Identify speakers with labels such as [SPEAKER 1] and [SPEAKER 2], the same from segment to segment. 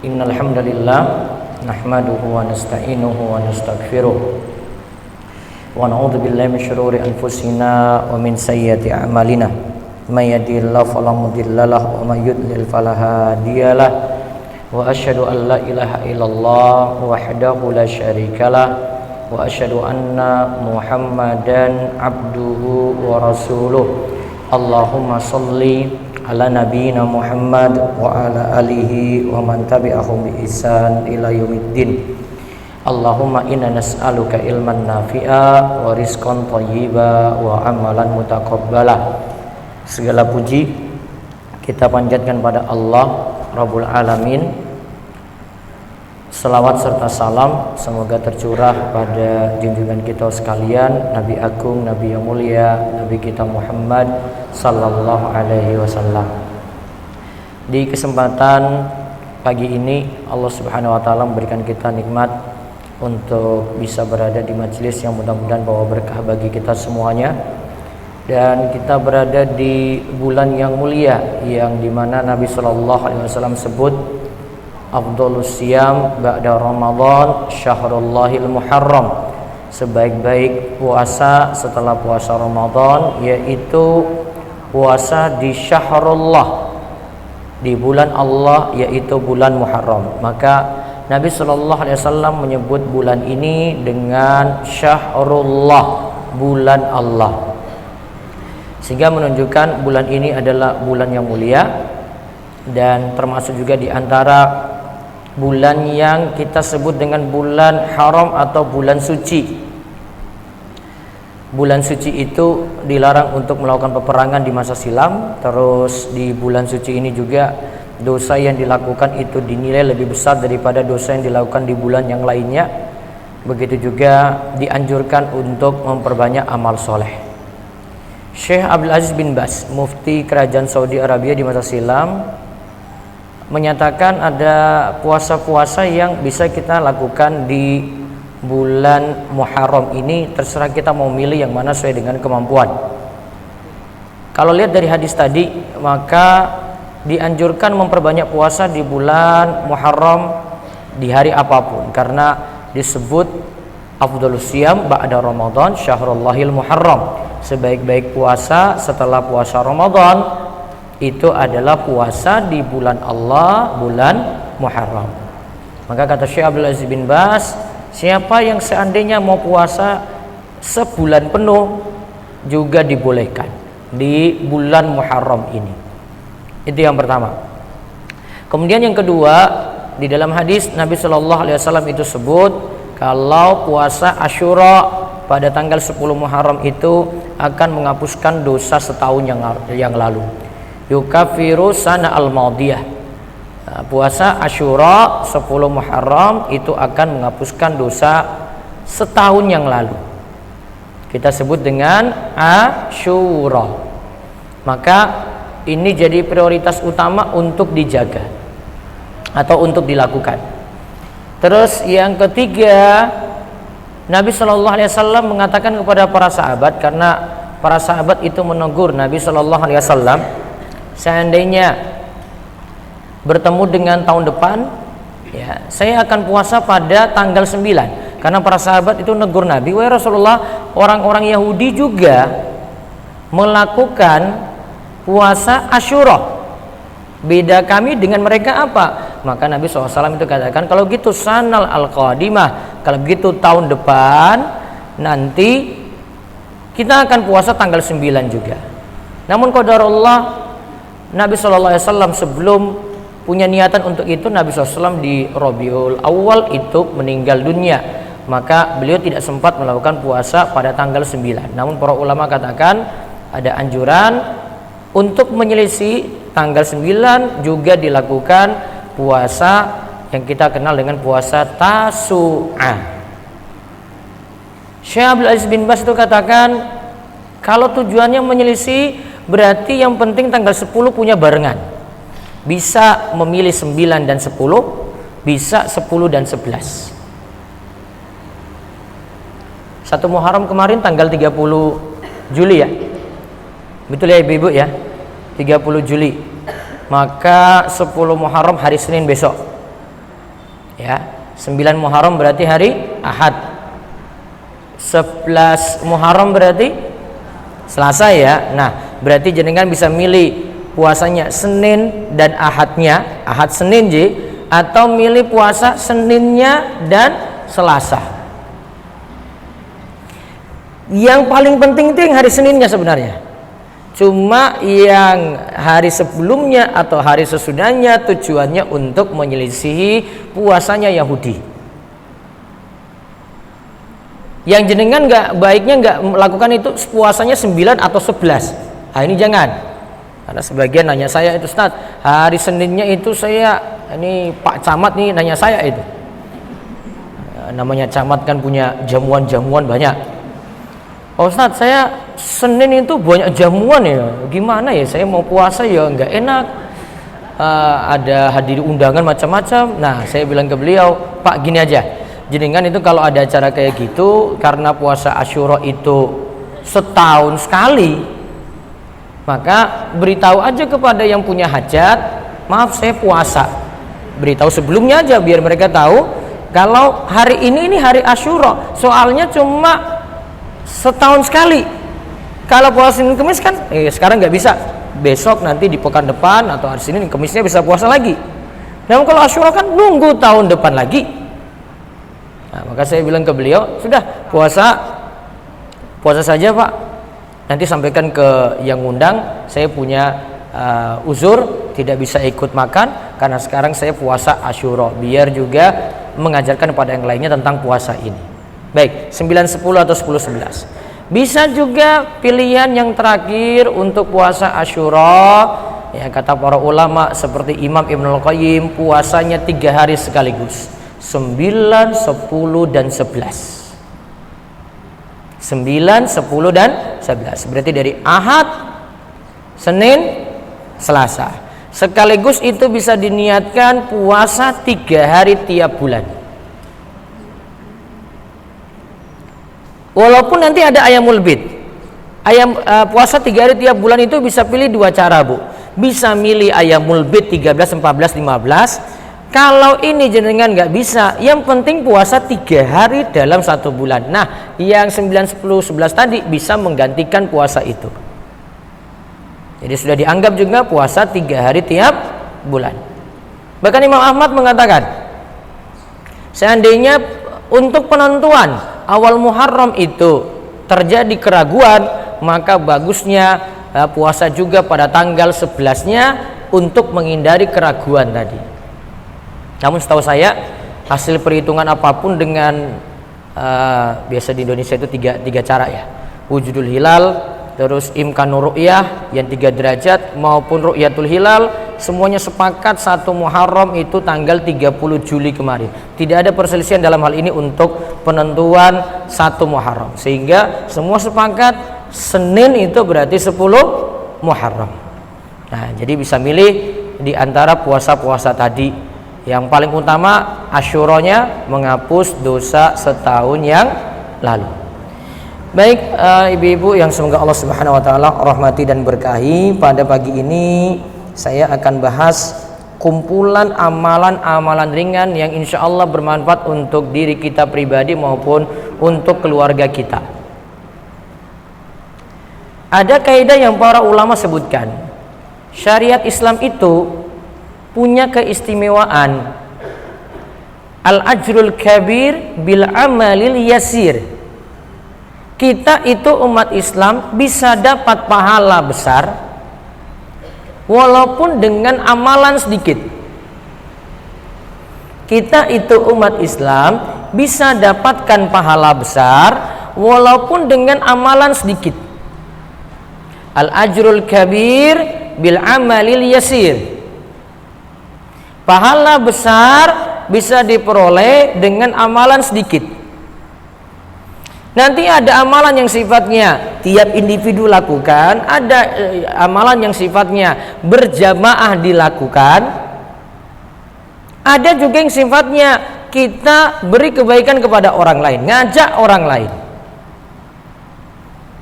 [SPEAKER 1] Innal hamdalillah nahmaduhu wa nasta'inuhu wa nastaghfiruh wa na'udzu billahi min shururi anfusina wa min sayyiati a'malina may yahdihillahu fala mudhillalah wa may yudlil fala hadiyalah wa asyhadu an la ilaha illallah wahdahu la syarikalah wa asyhadu anna Muhammadan abduhu wa rasuluh. Allahumma shalli ala nabiyyina Muhammad wa ala alihi wa man tabi'ahum bi ihsan ila yaumiddin. Allahumma inna nas'aluka ilman nafi'a wa rizqan thayyiba wa amalan mutaqabbala. Segala puji kita panjatkan pada Allah Rabbul Alamin. Selawat serta salam semoga tercurah pada junjungan kita sekalian, Nabi Agung, Nabi yang mulia, Nabi kita Muhammad sallallahu alaihi wasallam. Di kesempatan pagi ini Allah Subhanahu wa taala memberikan kita nikmat untuk bisa berada di majelis yang mudah-mudahan bawa berkah bagi kita semuanya. Dan kita berada di bulan yang mulia yang dimana Nabi sallallahu alaihi wasallam sebut afdhalus siyam ba'da Ramadan syahrullahil muharram. Sebaik-baik puasa setelah puasa Ramadan yaitu puasa di syahrullah, di bulan Allah, yaitu bulan Muharram. Maka Nabi sallallahu alaihi wasallam menyebut bulan ini dengan syahrullah, bulan Allah, sehingga menunjukkan bulan ini adalah bulan yang mulia dan termasuk juga di antara bulan yang kita sebut dengan bulan haram atau bulan suci. Bulan suci itu dilarang untuk melakukan peperangan di masa silam. Terus di bulan suci ini juga dosa yang dilakukan itu dinilai lebih besar daripada dosa yang dilakukan di bulan yang lainnya. Begitu juga dianjurkan untuk memperbanyak amal soleh. Syekh Abdul Aziz bin Baz, mufti kerajaan Saudi Arabia di masa silam, menyatakan ada puasa-puasa yang bisa kita lakukan di bulan Muharram ini, terserah kita mau milih yang mana sesuai dengan kemampuan. Kalau lihat dari hadis tadi, maka dianjurkan memperbanyak puasa di bulan Muharram di hari apapun, karena disebut afdhalus siyam ba'da Ramadan syahrullahil muharram. Sebaik-baik puasa setelah puasa Ramadan itu adalah puasa di bulan Allah, bulan Muharram. Maka kata Syekh Abdul Aziz bin Baz, siapa yang seandainya mau puasa sebulan penuh juga dibolehkan di bulan Muharram ini. Itu yang pertama. Kemudian yang kedua, di dalam hadis Nabi Shallallahu alaihi wasallam itu sebut kalau puasa Asyura pada tanggal 10 Muharram itu akan menghapuskan dosa setahun yang lalu. Yukafiru sana al-madiyah. Puasa Asyura 10 Muharram itu akan menghapuskan dosa setahun yang lalu. Kita sebut dengan Asyura. Maka ini jadi prioritas utama untuk dijaga atau untuk dilakukan. Terus yang ketiga, Nabi Shallallahu alaihi wasallam mengatakan kepada para sahabat, karena para sahabat itu menegur Nabi Shallallahu alaihi wasallam, seandainya bertemu dengan tahun depan, ya, saya akan puasa pada tanggal 9. Karena para sahabat itu negur Nabi, wahai Rasulullah, orang-orang Yahudi juga melakukan puasa Asyura. Beda kami dengan mereka apa? Maka Nabi SAW itu katakan, kalau gitu sanal al-qadimah, kalau begitu tahun depan nanti kita akan puasa tanggal 9 juga. Namun qadarullah, Nabi SAW sebelum punya niatan untuk itu, Nabi SAW di Rabiul Awal itu meninggal dunia. Maka beliau tidak sempat melakukan puasa pada tanggal 9. Namun para ulama katakan ada anjuran untuk menyelisih tanggal 9 juga dilakukan puasa yang kita kenal dengan puasa Tasu'ah. Syekh Abdul Aziz bin Baz itu katakan, kalau tujuannya menyelisih, berarti yang penting tanggal 10 punya barengan. Bisa memilih 9 dan 10, bisa 10 dan 11. 1 Muharram kemarin tanggal 30 Juli ya. Betul ya ibu-ibu ya? 30 Juli. Maka 10 Muharram hari Senin besok. Ya, 9 Muharram berarti hari Ahad. 11 Muharram berarti Selasa ya. Nah, berarti jenengan bisa milih puasanya Senin dan Ahadnya, Ahad Senin atau milih puasa Seninnya dan Selasa. Yang paling penting itu yang hari Seninnya sebenarnya. Cuma yang hari sebelumnya atau hari sesudahnya tujuannya untuk menyelisihi puasanya Yahudi. Yang jenengan baiknya melakukan itu puasanya 9 atau 11. Nah, ini jangan. Karena sebagian nanya saya itu, Ustaz, hari Seninnya itu ini Pak Camat nih nanya saya itu. Namanya Camat kan punya jamuan-jamuan banyak. Oh Ustaz, saya Senin itu banyak jamuan ya, gimana ya, saya mau puasa ya nggak enak, ada hadir undangan macam-macam. Nah, saya bilang ke beliau, Pak, gini aja, jenengan itu kalau ada acara kayak gitu, karena puasa Asyura itu setahun sekali, maka beritahu aja kepada yang punya hajat, maaf saya puasa, beritahu sebelumnya aja biar mereka tahu kalau hari ini hari Asyura, soalnya cuma setahun sekali. Kalau puasa Senin Kemis kan sekarang nggak bisa, besok nanti di pekan depan atau hari Senin Kemisnya bisa puasa lagi. Namun kalau Asyura kan nunggu tahun depan lagi. Nah, maka saya bilang ke beliau, sudah puasa saja Pak, nanti sampaikan ke yang ngundang saya punya uzur tidak bisa ikut makan karena sekarang saya puasa Asyura, biar juga mengajarkan kepada yang lainnya tentang puasa ini. Baik, 9, 10 atau 10, 11. Bisa juga pilihan yang terakhir untuk puasa Asyura, ya kata para ulama seperti Imam Ibnul Qayyim, puasanya 3 hari sekaligus, 9, 10 dan 11. 9, 10 dan 11. Berarti dari Ahad, Senin, Selasa. Sekaligus itu bisa diniatkan puasa 3 hari tiap bulan. Walaupun nanti ada ayamul bid, puasa 3 hari tiap bulan itu bisa pilih 2 cara Bu. Bisa milih ayamul bid 13, 14, 15. Kalau ini jenengan nggak bisa, yang penting puasa 3 hari dalam 1 bulan. Nah, yang 9, 10, 11 tadi bisa menggantikan puasa itu. Jadi sudah dianggap juga puasa 3 hari tiap bulan. Bahkan Imam Ahmad mengatakan, seandainya untuk penentuan awal Muharram itu terjadi keraguan, maka bagusnya puasa juga pada tanggal 11-nya untuk menghindari keraguan tadi. Namun setahu saya hasil perhitungan apapun dengan biasa di Indonesia itu tiga cara ya, wujudul hilal, terus imkanur ru'yah yang 3 derajat maupun ru'yatul hilal, semuanya sepakat 1 Muharram itu tanggal 30 Juli kemarin. Tidak ada perselisihan dalam hal ini untuk penentuan 1 Muharram, sehingga semua sepakat Senin itu berarti 10 Muharram. Nah, jadi bisa milih di antara puasa-puasa tadi. Yang paling utama Asyuranya menghapus dosa setahun yang lalu. Baik, ibu-ibu yang semoga Allah Subhanahu wa taala rahmati dan berkahi, pada pagi ini saya akan bahas kumpulan amalan-amalan ringan yang insya Allah bermanfaat untuk diri kita pribadi maupun untuk keluarga kita. Ada kaidah yang para ulama sebutkan, syariat Islam itu punya keistimewaan al-ajrul kabir bil amalil yasir. Kita itu umat Islam bisa dapat pahala besar walaupun dengan amalan sedikit. Kita itu umat Islam bisa dapatkan pahala besar walaupun dengan amalan sedikit. Al-ajrul kabir bil amalil yasir. Pahala besar bisa diperoleh dengan amalan sedikit. Nanti ada amalan yang sifatnya tiap individu lakukan, ada amalan yang sifatnya berjamaah dilakukan, ada juga yang sifatnya kita beri kebaikan kepada orang lain, ngajak orang lain.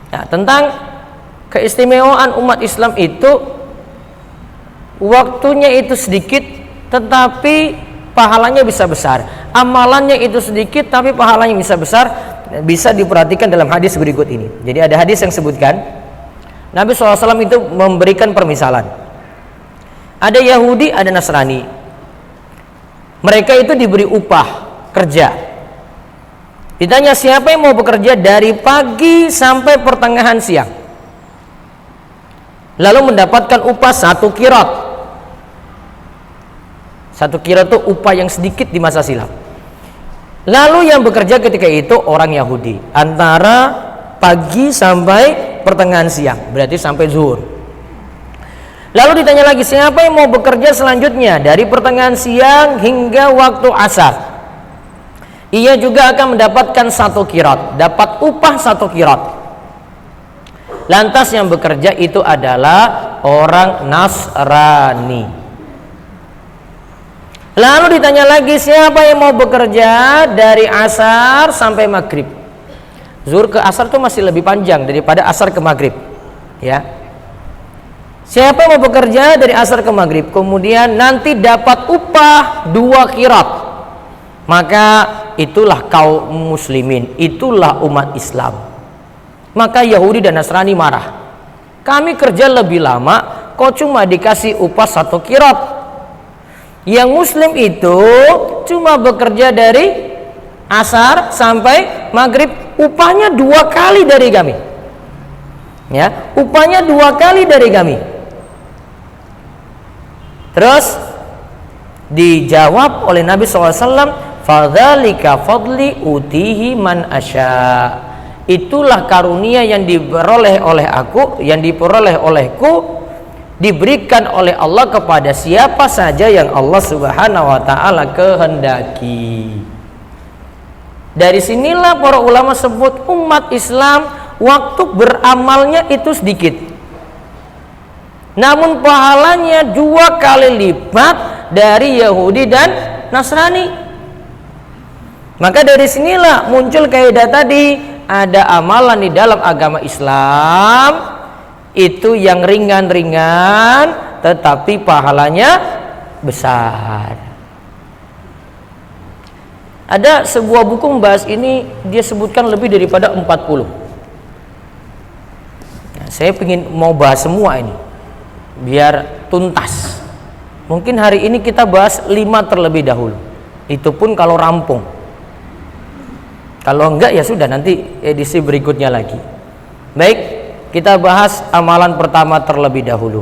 [SPEAKER 1] Nah, tentang keistimewaan umat Islam itu, waktunya itu sedikit tetapi pahalanya bisa besar. Amalannya itu sedikit tapi pahalanya bisa besar. Bisa diperhatikan dalam hadis berikut ini. Jadi ada hadis yang sebutkan Nabi SAW itu memberikan permisalan. Ada Yahudi, ada Nasrani. Mereka itu diberi upah kerja. Ditanya siapa yang mau bekerja dari pagi sampai pertengahan siang, lalu mendapatkan upah 1 qirat. 1 qirat itu upah yang sedikit di masa silam. Lalu yang bekerja ketika itu orang Yahudi, antara pagi sampai pertengahan siang, berarti sampai zuhur. Lalu ditanya lagi, siapa yang mau bekerja selanjutnya dari pertengahan siang hingga waktu asar? Ia juga akan mendapatkan 1 qirat, dapat upah 1 qirat. Lantas yang bekerja itu adalah orang Nasrani. Lalu ditanya lagi, siapa yang mau bekerja dari asar sampai maghrib? Zuhur ke asar itu masih lebih panjang daripada asar ke maghrib, ya. Siapa yang mau bekerja dari asar ke maghrib, kemudian nanti dapat upah 2 qirat, maka itulah kaum muslimin, itulah umat Islam. Maka Yahudi dan Nasrani marah, kami kerja lebih lama kok cuma dikasih upah 1 qirat. Yang muslim itu cuma bekerja dari asar sampai maghrib, upahnya 2 kali dari kami, ya, upahnya 2 kali dari kami. Terus dijawab oleh Nabi SAW, fadzalika fadli utihi man asya. Itulah karunia yang diperoleh oleh aku, yang diperoleh olehku, diberikan oleh Allah kepada siapa saja yang Allah Subhanahu wa taala kehendaki. Dari sinilah para ulama sebut umat Islam waktu beramalnya itu sedikit, namun pahalanya 2 kali lipat dari Yahudi dan Nasrani. Maka dari sinilah muncul kaidah tadi, ada amalan di dalam agama Islam itu yang ringan-ringan tetapi pahalanya besar. Ada sebuah buku membahas ini, dia sebutkan lebih daripada 40. Nah, saya mau bahas semua ini biar tuntas. Mungkin hari ini kita bahas 5 terlebih dahulu, itu pun kalau rampung. Kalau enggak ya sudah, nanti edisi berikutnya lagi. Baik, kita bahas amalan pertama terlebih dahulu.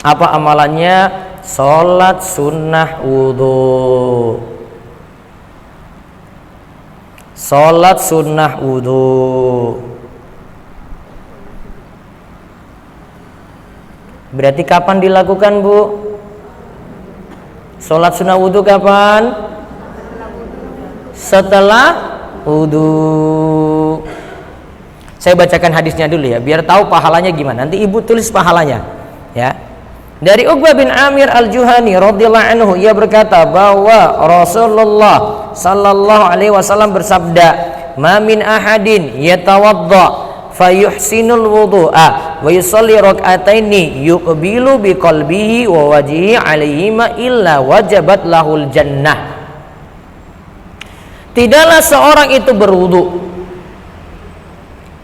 [SPEAKER 1] Apa amalannya? Sholat sunnah wudhu. Sholat sunnah wudhu. Berarti kapan dilakukan, Bu? Sholat sunnah wudhu kapan? Setelah wudhu. Saya bacakan hadisnya dulu ya, biar tahu pahalanya gimana. Nanti ibu tulis pahalanya, ya. Dari Uqbah bin Amir al-Juhani radhiyallahu anhu, ia berkata bahwa Rasulullah sallallahu alaihi wasallam bersabda, "Ma min ahadin yatawadda fayuhsinul wudu'a wa yusalli rak'ataini yuqbilu biqalbihi wa wajhihi 'alaihima illa wajabat lahul jannah." Tidaklah seorang itu berwudu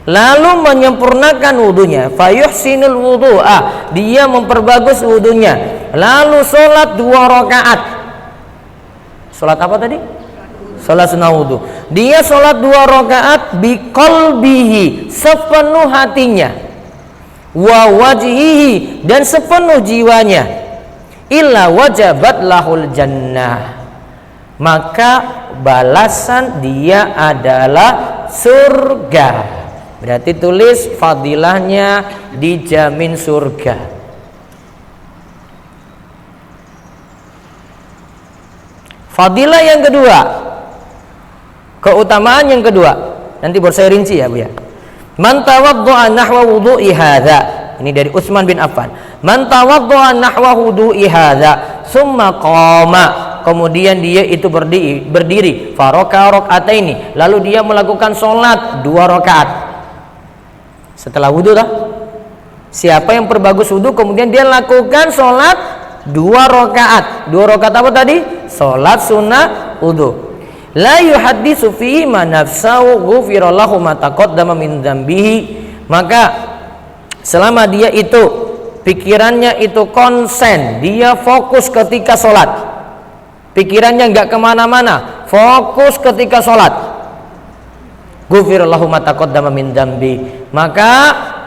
[SPEAKER 1] lalu menyempurnakan wudunya, fayuhsinul wudu'a, dia memperbagus wudunya, lalu sholat 2 rakaat. Sholat apa tadi? Sholat sunnah wudu. Dia sholat 2 rakaat biqalbihi, sepenuh hatinya, wa wajhihi, dan sepenuh jiwanya, illa wajabat lahul jannah, maka balasan dia adalah surga. Berarti tulis fadilahnya dijamin surga. Fadilah yang kedua, keutamaan yang kedua, nanti baru saya rinci ya Bu ya. Man tawaddu'a nahwa wudu'i hadza. Ini dari Utsman bin Affan. Man tawaddu'a nahwa wudu'i hadza, summa qama, kemudian dia itu berdiri faraka rakaataini, lalu dia melakukan sholat 2 rakaat setelah wudhu. Siapa yang perbagus wudhu kemudian dia lakukan sholat 2 rakaat. 2 rakaat apa tadi? Salat sunnah wudu. La yuhaddisu fihi ma nafsahu ghufira lahu ma taqaddama min dzambihi. Maka selama dia itu pikirannya itu konsen, dia fokus ketika sholat, pikirannya nggak kemana-mana, fokus ketika sholat, ghufira lahu ma taqaddama min dzambi, maka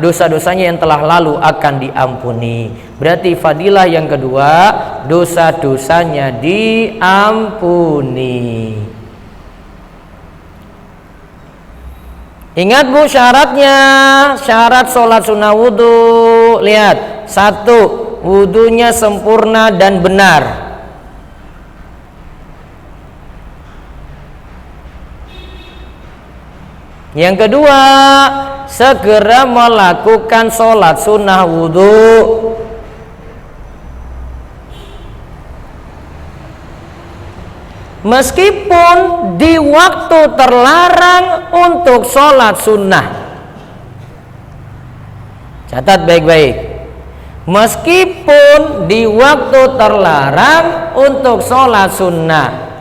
[SPEAKER 1] dosa-dosanya yang telah lalu akan diampuni. Berarti fadilah yang kedua, dosa-dosanya diampuni. Ingat Bu syaratnya, syarat sholat sunnah wudhu. Lihat, 1, wudhunya sempurna dan benar. Yang kedua, segera melakukan sholat sunnah wudhu. Meskipun di waktu terlarang untuk sholat sunnah. Catat baik-baik. Meskipun di waktu terlarang untuk sholat sunnah.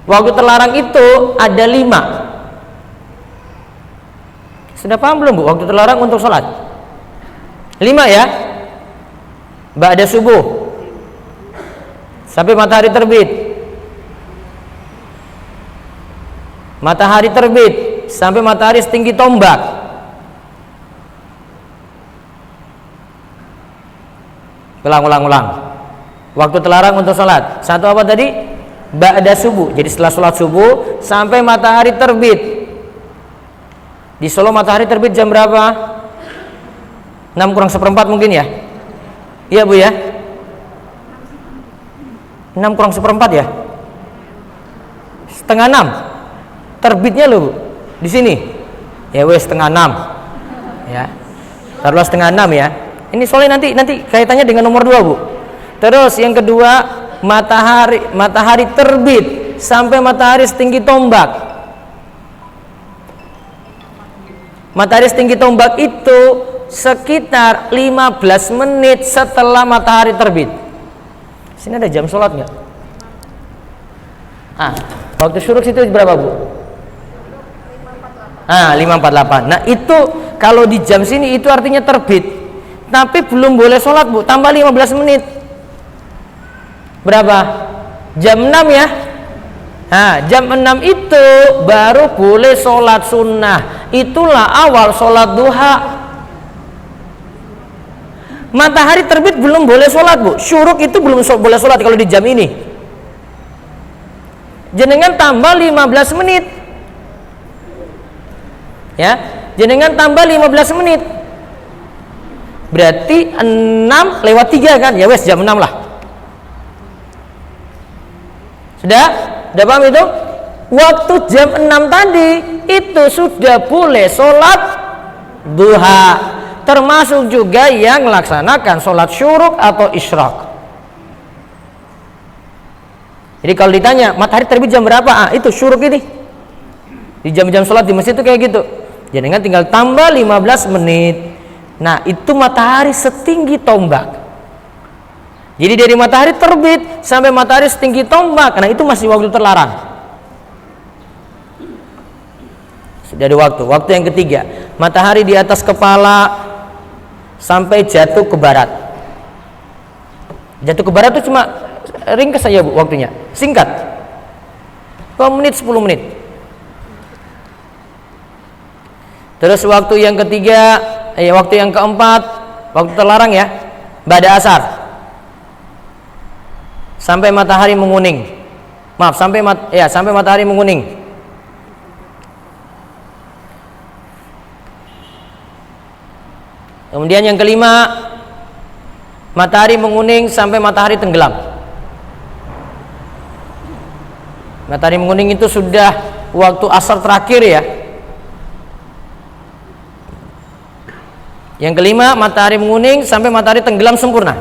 [SPEAKER 1] Waktu terlarang itu ada 5. Sudah paham belum Bu? Waktu terlarang untuk sholat 5 ya. Ba'da subuh sampai matahari terbit. Matahari terbit sampai matahari setinggi tombak. Ulang. Waktu terlarang untuk sholat 1 apa tadi? Ba'da subuh. Jadi setelah sholat subuh sampai matahari terbit. Di Solo matahari terbit jam berapa? 6:45 mungkin ya? Iya Bu ya? 6:45 ya? Setengah 6 terbitnya loh Bu, di sini ya wes 5:30 ya, taruhlah 5:30 ya. Ini soalnya nanti kaitannya dengan nomor 2 Bu. Terus yang kedua, matahari terbit sampai matahari setinggi tombak. Matahari setinggi tombak itu sekitar 15 menit setelah matahari terbit. Sini ada jam sholat nggak? Waktu syuruk itu berapa Bu? 5:48. Nah itu kalau di jam sini itu artinya terbit, tapi belum boleh sholat Bu, tambah 15 menit. Berapa? Jam 6 ya. Jam 6 itu baru boleh sholat sunnah. Itulah awal sholat duha. Matahari terbit belum boleh sholat Bu, syuruk itu belum boleh sholat kalau di jam ini. Jenengan tambah 15 menit ya, jenengan tambah 15 menit berarti 6/3 kan ya, wes jam 6 lah. Sudah paham itu? Waktu jam 6 tadi itu sudah boleh sholat duha, termasuk juga yang melaksanakan sholat syuruk atau isyraq. Jadi kalau ditanya matahari terbit jam berapa? Itu syuruk ini. Di jam-jam sholat di masjid itu kayak gitu. Jangan tinggal tambah 15 menit. Nah itu matahari setinggi tombak. Jadi dari matahari terbit sampai matahari setinggi tombak, nah itu masih waktu terlarang. Sudah ada waktu yang ketiga, matahari di atas kepala sampai jatuh ke barat. Jatuh ke barat itu cuma ringkas saja Bu waktunya, singkat, 5 menit 10 menit. Terus waktu yang ketiga, waktu yang keempat, waktu terlarang ya, ba'da asar sampai matahari menguning. Sampai matahari menguning. Kemudian yang kelima, matahari menguning sampai matahari tenggelam. Matahari menguning itu sudah waktu asar terakhir ya. Yang kelima, matahari menguning sampai matahari tenggelam sempurna.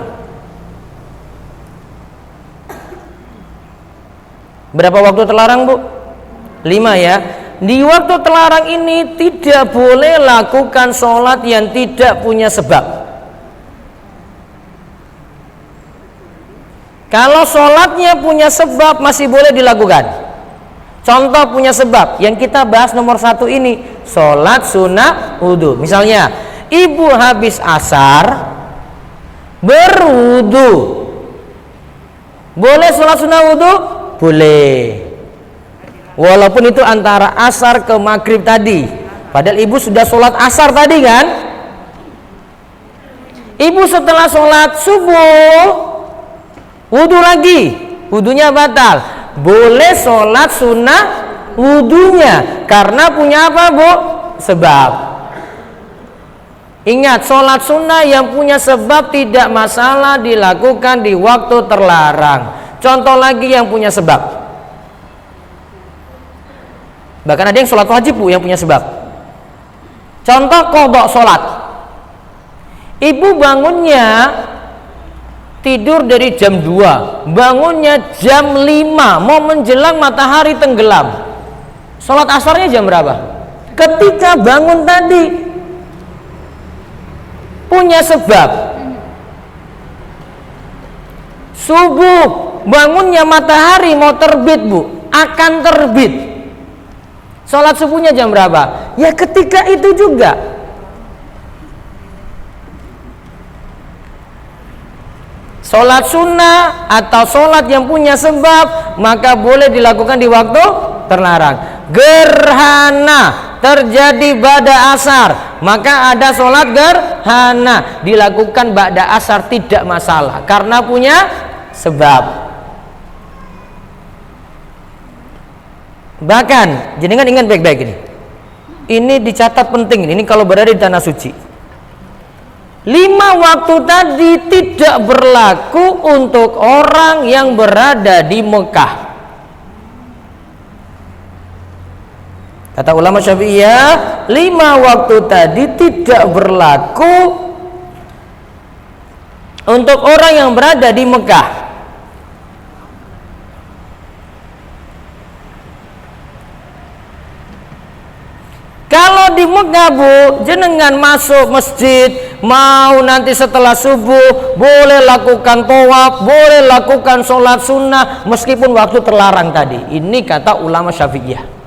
[SPEAKER 1] Berapa waktu terlarang Bu? 5 ya. Di waktu terlarang ini tidak boleh lakukan sholat yang tidak punya sebab. Kalau sholatnya punya sebab masih boleh dilakukan. Contoh punya sebab yang kita bahas nomor 1 ini, sholat sunnah wudhu. Misalnya ibu habis asar berwudhu, boleh sholat sunnah wudhu? Boleh, walaupun itu antara asar ke maghrib tadi. Padahal ibu sudah sholat asar tadi kan. Ibu setelah sholat subuh wudhu lagi, wudhunya batal, boleh sholat sunnah wudhunya karena punya apa bu? Sebab. Ingat, sholat sunnah yang punya sebab tidak masalah dilakukan di waktu terlarang. Contoh lagi yang punya sebab, bahkan ada yang sholat wajib bu yang punya sebab. Contoh qadha sholat, ibu bangunnya tidur dari jam 2, bangunnya jam 5, mau menjelang matahari tenggelam. Sholat asarnya jam berapa? Ketika bangun tadi. Punya sebab. Subuh, bangunnya matahari mau terbit bu, akan terbit. Sholat subuhnya jam berapa? Ya ketika itu juga. Sholat sunnah atau sholat yang punya sebab maka boleh dilakukan di waktu terlarang. Gerhana terjadi ba'da asar, maka ada sholat gerhana dilakukan ba'da asar, tidak masalah karena punya sebab. Bahkan jenengan ingat baik-baik ini dicatat penting, ini kalau berada di tanah suci. 5 waktu tadi tidak berlaku untuk orang yang berada di Mekah. Kata ulama Syafi'iyah, 5 waktu tadi tidak berlaku untuk orang yang berada di Mekah. Kalau di Mekah bu, jenengan masuk masjid, mau nanti setelah subuh boleh lakukan tawaf, boleh lakukan sholat sunnah meskipun waktu terlarang tadi. Ini kata ulama Syafi'iyah.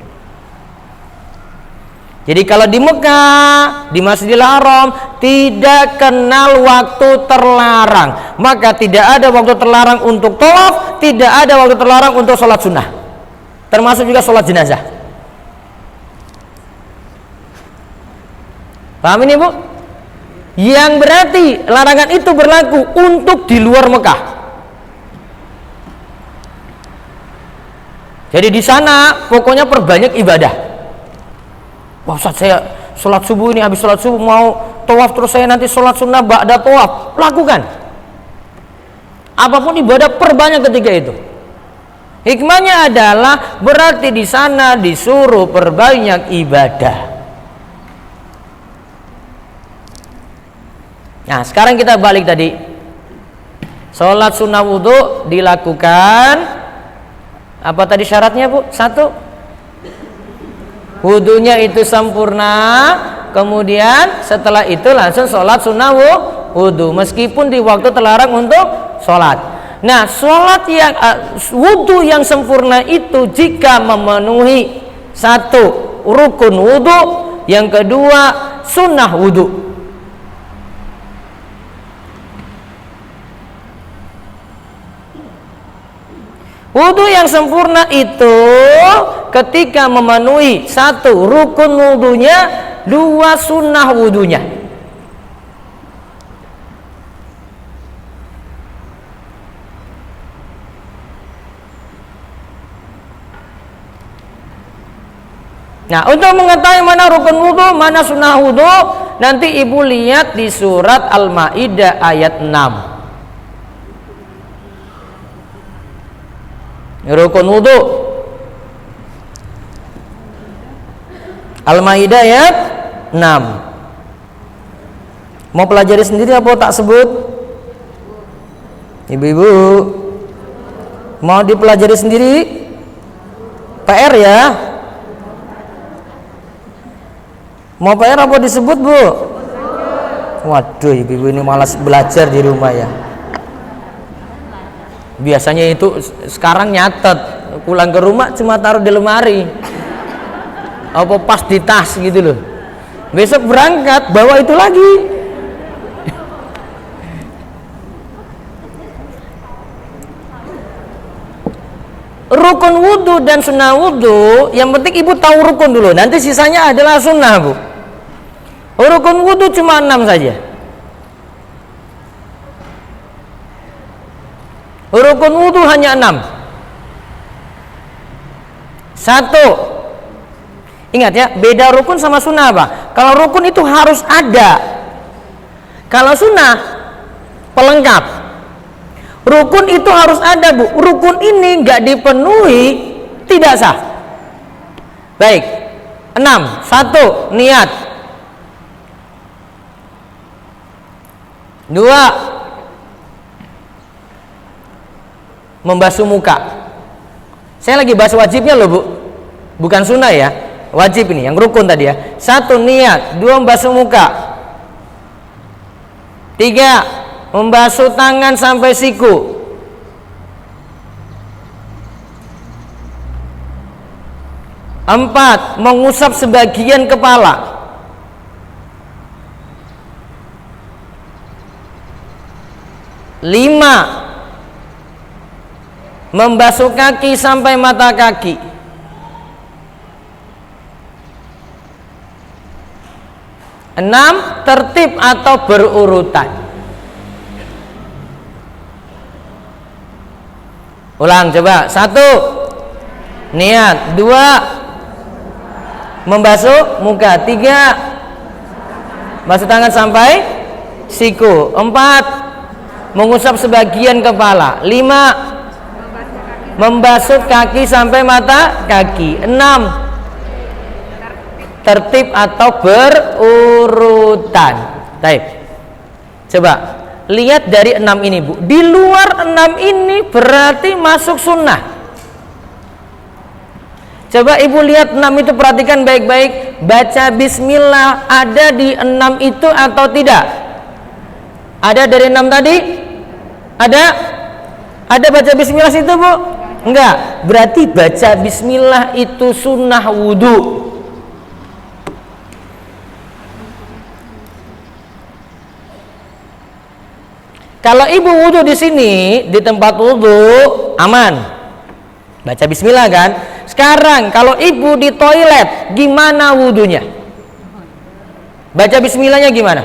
[SPEAKER 1] Jadi kalau di Mekah, di Masjidil Haram tidak kenal waktu terlarang, maka tidak ada waktu terlarang untuk tawaf, tidak ada waktu terlarang untuk sholat sunnah, termasuk juga sholat jenazah. Paham ini bu? Yang berarti larangan itu berlaku untuk di luar Mekah. Jadi di sana pokoknya perbanyak ibadah. Wah Ustaz, saya sholat subuh ini, habis sholat subuh mau tawaf, terus saya nanti sholat sunnah ba'da tawaf. Lakukan apapun ibadah, perbanyak ketika itu. Hikmahnya adalah berarti di sana disuruh perbanyak ibadah. Nah sekarang kita balik tadi, sholat sunnah wudhu dilakukan apa tadi syaratnya bu? 1, wudhunya itu sempurna, kemudian setelah itu langsung sholat sunnah wudhu meskipun di waktu terlarang untuk sholat. Nah sholat yang wudhu yang sempurna itu jika memenuhi 1 rukun wudhu, yang kedua sunnah wudhu. Wudhu yang sempurna itu ketika memenuhi 1 rukun wudhunya, 2 sunnah wudhunya. Nah untuk mengetahui mana rukun wudhu, mana sunnah wudhu, nanti ibu lihat di surat Al-Maidah ayat 6. Rukun wudhu Al-Maidah ayat 6. Mau pelajari sendiri apa tak sebut? Ibu-ibu mau dipelajari sendiri? PR ya? Mau PR apa disebut bu? Waduh ibu-ibu ini malas belajar di rumah ya. Biasanya itu sekarang nyatet, pulang ke rumah cuma taruh di lemari, apa pas di tas gitu loh. Besok berangkat bawa itu lagi. Rukun wudhu dan sunnah wudhu, yang penting ibu tahu rukun dulu, nanti sisanya adalah sunnah, Bu. Rukun wudhu cuma 6 saja. Rukun wudhu hanya 6. 1. Ingat ya, beda rukun sama sunnah apa? Kalau rukun itu harus ada. Kalau sunnah pelengkap. Rukun itu harus ada, Bu. Rukun ini nggak dipenuhi tidak sah. Baik. 6. 1. Niat. 2. Membasuh muka. Saya lagi bahas wajibnya loh, Bu. Bukan sunnah ya. Wajib ini, yang rukun tadi ya. 1. Niat. 2. Membasuh muka. 3. Membasuh tangan sampai siku. 4. Mengusap sebagian kepala. 5. Membasuh kaki sampai mata kaki. 6. Tertib atau berurutan. Ulang coba. 1. Niat. 2. Membasuh muka. 3. Basuh tangan sampai siku. 4. Mengusap sebagian kepala. 5. Membasuh kaki sampai mata kaki. 6. Tertib atau berurutan. Baik. Coba lihat dari 6 ini, Bu. Di luar 6 ini berarti masuk sunnah. Coba ibu lihat 6 itu, perhatikan baik-baik. Baca bismillah ada di 6 itu atau tidak? Ada dari 6 tadi? Ada? Ada baca bismillah situ, Bu? Enggak. Berarti baca bismillah itu sunnah wudhu. Kalau ibu wudhu di sini, di tempat wudhu, aman. Baca bismillah kan? Sekarang kalau ibu di toilet, gimana wudhunya? Baca bismillahnya gimana?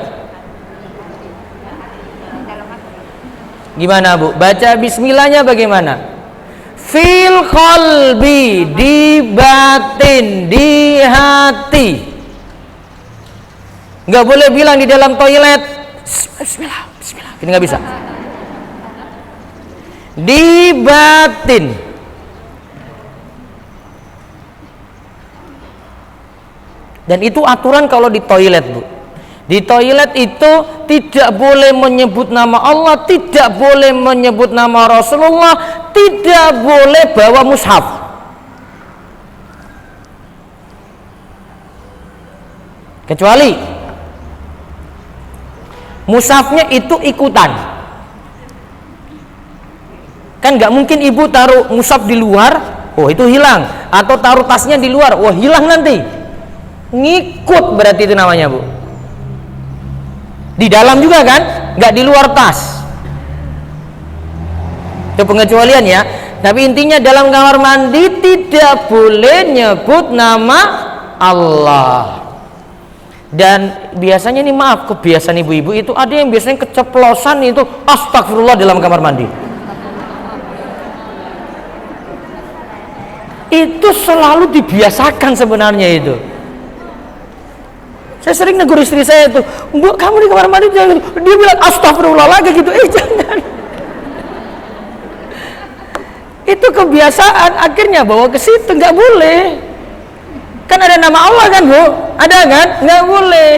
[SPEAKER 1] Gimana, Bu? Baca bismillahnya bagaimana? Fil qalbi, di batin, di hati. Nggak boleh bilang di dalam toilet bismillah, bismillah. Ini nggak bisa. Di batin. Dan itu aturan kalau di toilet, Bu. Di toilet itu tidak boleh menyebut nama Allah, tidak boleh menyebut nama Rasulullah, tidak boleh bawa mushaf. Kecuali mushafnya itu ikutan. Kan nggak mungkin ibu taruh mushaf di luar, oh itu hilang. Atau taruh tasnya di luar, wah hilang nanti. Ngikut berarti itu namanya, Bu. Di dalam juga kan, nggak di luar tas. Itu pengecualian ya. Tapi intinya dalam kamar mandi tidak boleh nyebut nama Allah. Dan biasanya nih, maaf, kebiasaan ibu-ibu itu ada yang biasanya keceplosan itu astagfirullah dalam kamar mandi. Itu selalu dibiasakan sebenarnya itu. Saya sering negur istri saya itu, Bu, kamu di kamar mandi jangan gitu. Dia bilang astagfirullah lagi gitu. Jangan. Itu kebiasaan, akhirnya bawa ke situ, nggak boleh. Kan ada nama Allah kan, Bu? Ada kan? Nggak boleh.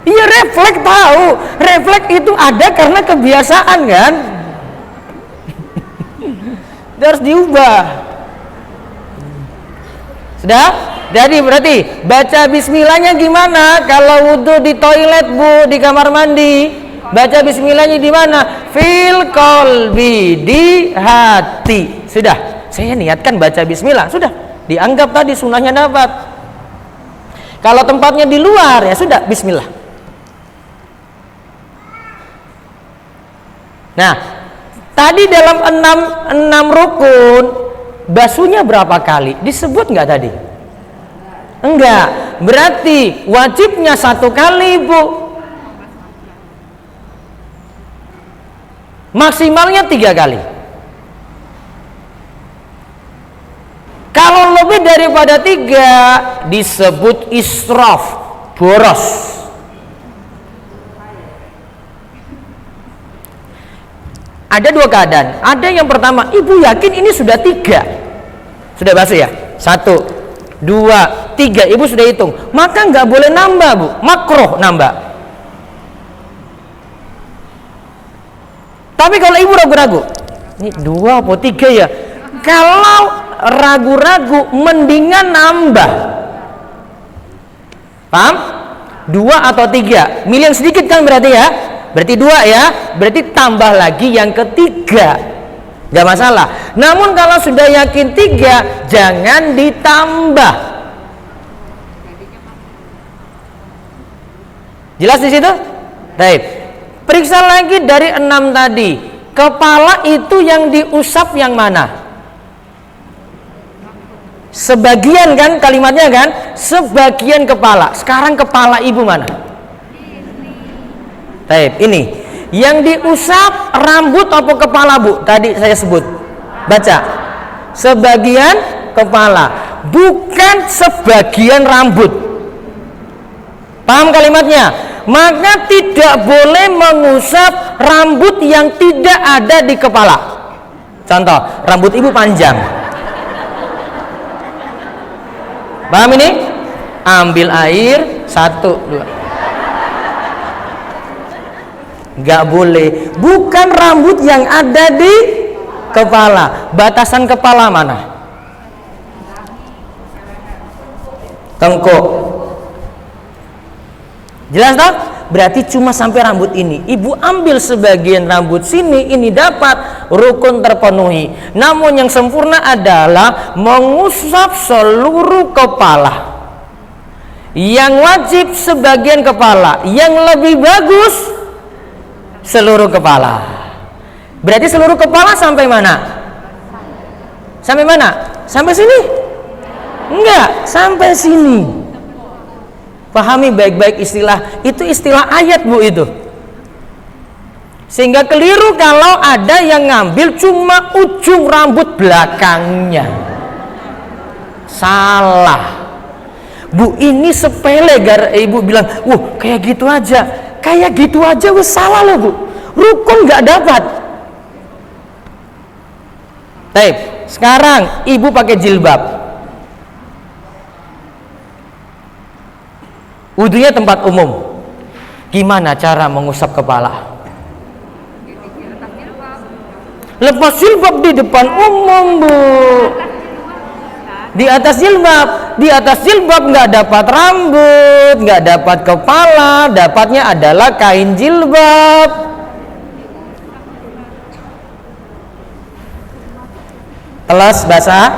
[SPEAKER 1] Iya, refleks tahu. Refleks itu ada karena kebiasaan kan. Dia harus diubah. Sudah? Jadi berarti baca bismillahnya gimana? Kalau wudhu di toilet, Bu, di kamar mandi, Baca bismillahnya di mana? Fil qalbi, di hati. Sudah, saya niatkan baca bismillah, sudah dianggap tadi sunnahnya dapat. Kalau tempatnya di luar ya sudah bismillah. Nah, tadi dalam enam rukun basuhnya berapa kali? Disebut nggak tadi? Enggak. Berarti wajibnya 1 kali, Bu. Maksimalnya 3 kali. Kalau lebih daripada 3 disebut israf, boros. Ada 2 keadaan. Ada yang pertama, ibu yakin ini sudah 3. Sudah basuh ya? 1, 2, 3. Ibu sudah hitung. Maka nggak boleh nambah, Bu. Makruh nambah. Tapi kalau ibu ragu-ragu, ini 2 atau 3 ya? Kalau ragu-ragu, mendingan nambah. Paham? 2 atau 3. Milih yang sedikit kan berarti ya? Berarti 2 ya, berarti tambah lagi yang ketiga, gak masalah. Namun kalau sudah yakin 3, jangan ditambah. Jelas di situ? Baik. Periksa lagi dari 6 tadi. Kepala itu yang diusap yang mana? Sebagian kan kalimatnya kan? Sebagian kepala. Sekarang kepala ibu mana? Baik, ini yang diusap rambut atau kepala, Bu? Tadi saya sebut. Baca. Sebagian kepala, bukan sebagian rambut. Paham kalimatnya? Maka tidak boleh mengusap rambut yang tidak ada di kepala. Contoh, rambut ibu panjang. Paham ini? Ambil air 1, 2. Gak boleh. Bukan rambut yang ada di kepala. Batasan kepala mana? Tengkuk. Jelas tak? Berarti cuma sampai rambut ini. Ibu ambil sebagian rambut sini, ini dapat, rukun terpenuhi. Namun yang sempurna adalah mengusap seluruh kepala. Yang wajib sebagian kepala. Yang lebih bagus seluruh kepala. Berarti seluruh kepala sampai mana? Sampai mana? Sampai sini? Enggak, sampai sini. Pahami baik-baik istilah. Itu istilah ayat, Bu, itu. Sehingga keliru kalau ada yang ngambil cuma ujung rambut belakangnya. Salah. Bu, ini sepele. Ibu bilang, "Wah, kayak gitu aja." Kayak gitu aja wes salah loh, Bu. Rukun nggak dapat. Baik, sekarang ibu pakai jilbab. Wudunya tempat umum. Gimana cara mengusap kepala? Lepas jilbab di depan umum, Bu. Di atas jilbab nggak dapat rambut, nggak dapat kepala, dapatnya adalah kain jilbab. Telas basah.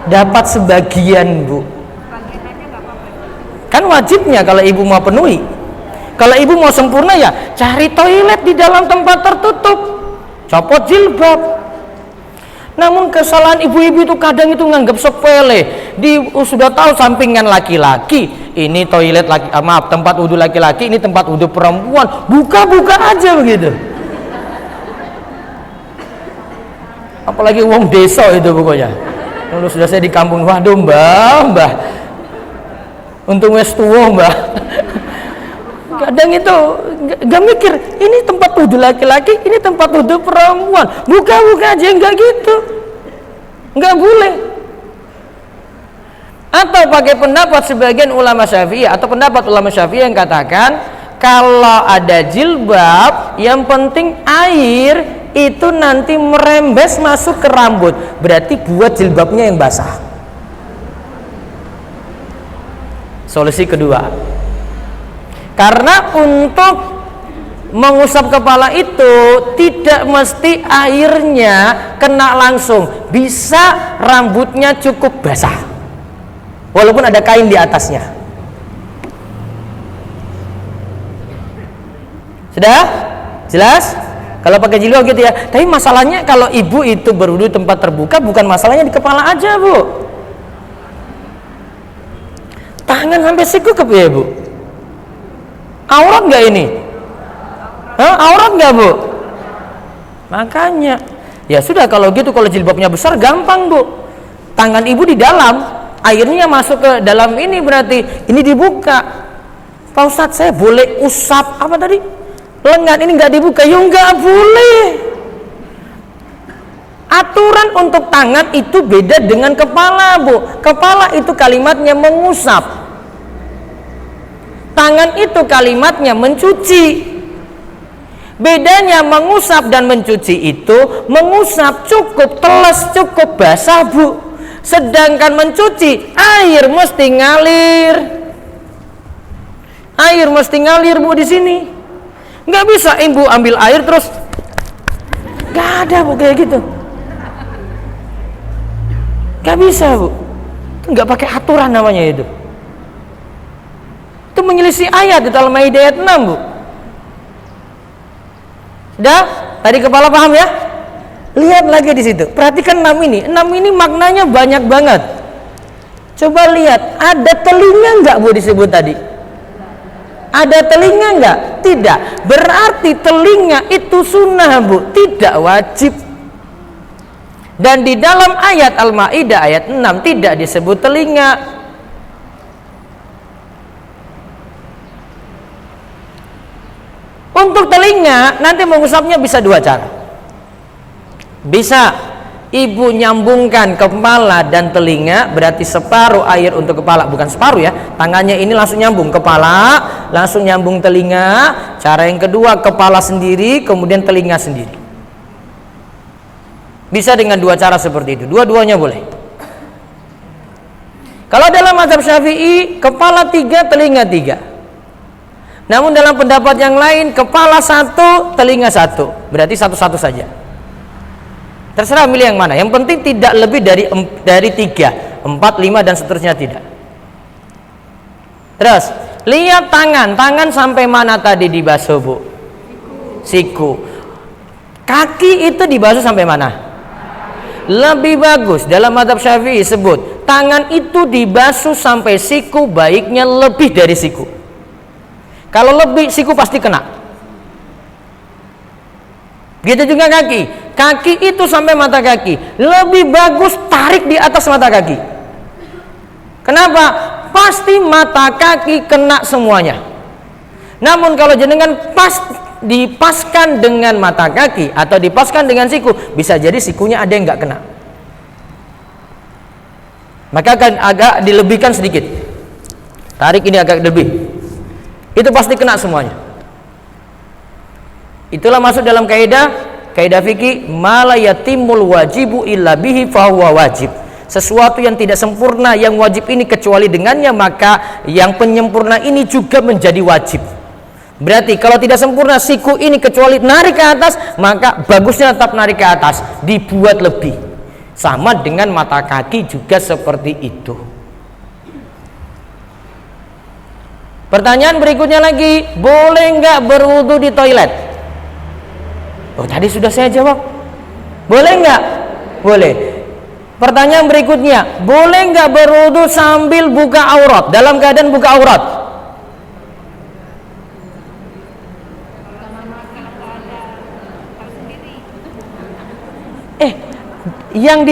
[SPEAKER 1] Dapat sebagian, Bu. Kan wajibnya kalau ibu mau penuhi. Kalau ibu mau sempurna ya cari toilet di dalam tempat tertutup, copot jilbab. Namun kesalahan ibu-ibu itu kadang itu nganggap sepele. Sudah tahu sampingan laki-laki, ini toilet laki, maaf, tempat wudhu laki-laki, ini tempat wudhu perempuan, buka-buka aja begitu. Apalagi wong desa itu pokoknya. Lalu sudah saya di kampung, waduh mbah, untung wes tua mbah. Kadang itu gak mikir, ini tempat wudhu laki-laki, ini tempat wudhu perempuan, buka-buka aja, enggak gitu, enggak boleh. Atau pakai pendapat sebagian ulama Syafi'i atau pendapat ulama Syafi'i yang katakan kalau ada jilbab, yang penting air itu nanti merembes masuk ke rambut, berarti buat jilbabnya yang basah. Solusi kedua, karena untuk mengusap kepala itu tidak mesti airnya kena langsung, bisa rambutnya cukup basah walaupun ada kain di atasnya. Sudah? Jelas? Kalau pakai jilbab gitu ya. Tapi masalahnya kalau ibu itu berwudu tempat terbuka, bukan masalahnya di kepala aja, Bu. Tangan sampai siku ya, Bu. Aurat nggak ini? Hah? Aurat nggak, Bu? Makanya ya sudah, kalau gitu, kalau jilbabnya besar gampang, Bu. Tangan ibu di dalam, airnya masuk ke dalam ini, berarti ini dibuka. Pak Ustadz, saya boleh usap apa tadi? Lengan ini nggak dibuka? Ya nggak boleh. Aturan untuk tangan itu beda dengan kepala, Bu. Kepala itu kalimatnya mengusap, tangan itu kalimatnya mencuci. Bedanya mengusap dan mencuci itu, mengusap cukup teles, cukup basah, Bu. Sedangkan mencuci, air mesti ngalir. Air mesti ngalir, Bu, di sini. Nggak bisa ibu ambil air terus, nggak ada, Bu, kayak gitu. Nggak bisa, Bu. Itu nggak pakai aturan namanya itu. Itu menyelisih ayat di dalam Al-Maidah ayat 6, Bu. Sudah? Tadi kepala paham ya? Lihat lagi di situ. Perhatikan 6 ini. 6 ini maknanya banyak banget. Coba lihat, ada telinga nggak, Bu, disebut tadi? Ada telinga nggak? Tidak. Berarti telinga itu sunnah, Bu, tidak wajib. Dan di dalam ayat Al-Maidah ayat 6 tidak disebut telinga. Untuk telinga nanti mengusapnya bisa dua cara. Bisa ibu nyambungkan kepala dan telinga, berarti separuh air untuk kepala, bukan separuh ya, tangannya ini langsung nyambung kepala, langsung nyambung telinga. Cara yang kedua, kepala sendiri kemudian telinga sendiri. Bisa dengan dua cara seperti itu, dua-duanya boleh. Kalau dalam mazhab Syafi'i, kepala 3, telinga 3. Namun dalam pendapat yang lain, kepala 1, telinga 1, berarti satu-satu saja. Terserah milih yang mana. Yang penting tidak lebih dari 3, 4, 5 dan seterusnya tidak. Terus lihat tangan sampai mana tadi dibasuh, Bu? Siku. Kaki itu dibasuh sampai mana? Lebih bagus dalam mazhab Syafi'i sebut tangan itu dibasuh sampai siku, baiknya lebih dari siku. Kalau lebih, siku pasti kena. Begitu juga kaki itu sampai mata kaki, lebih bagus tarik di atas mata kaki. Kenapa? Pasti mata kaki kena semuanya. Namun kalau jenengan dipaskan dengan mata kaki atau dipaskan dengan siku, bisa jadi sikunya ada yang nggak kena, maka akan agak dilebihkan sedikit. Tarik ini agak lebih, itu pasti kena semuanya. Itulah masuk dalam kaidah fikih, mala yatimul wajibu illa bihi fahuwa wajib. Sesuatu yang tidak sempurna, yang wajib ini kecuali dengannya, maka yang penyempurna ini juga menjadi wajib. Berarti kalau tidak sempurna siku ini kecuali narik ke atas, maka bagusnya tetap narik ke atas, dibuat lebih. Sama dengan mata kaki juga seperti itu. Pertanyaan berikutnya lagi, boleh nggak berwudu di toilet? Oh, tadi sudah saya jawab. Boleh nggak? Boleh. Pertanyaan berikutnya, boleh nggak berwudu sambil buka aurat, dalam keadaan buka aurat? Yang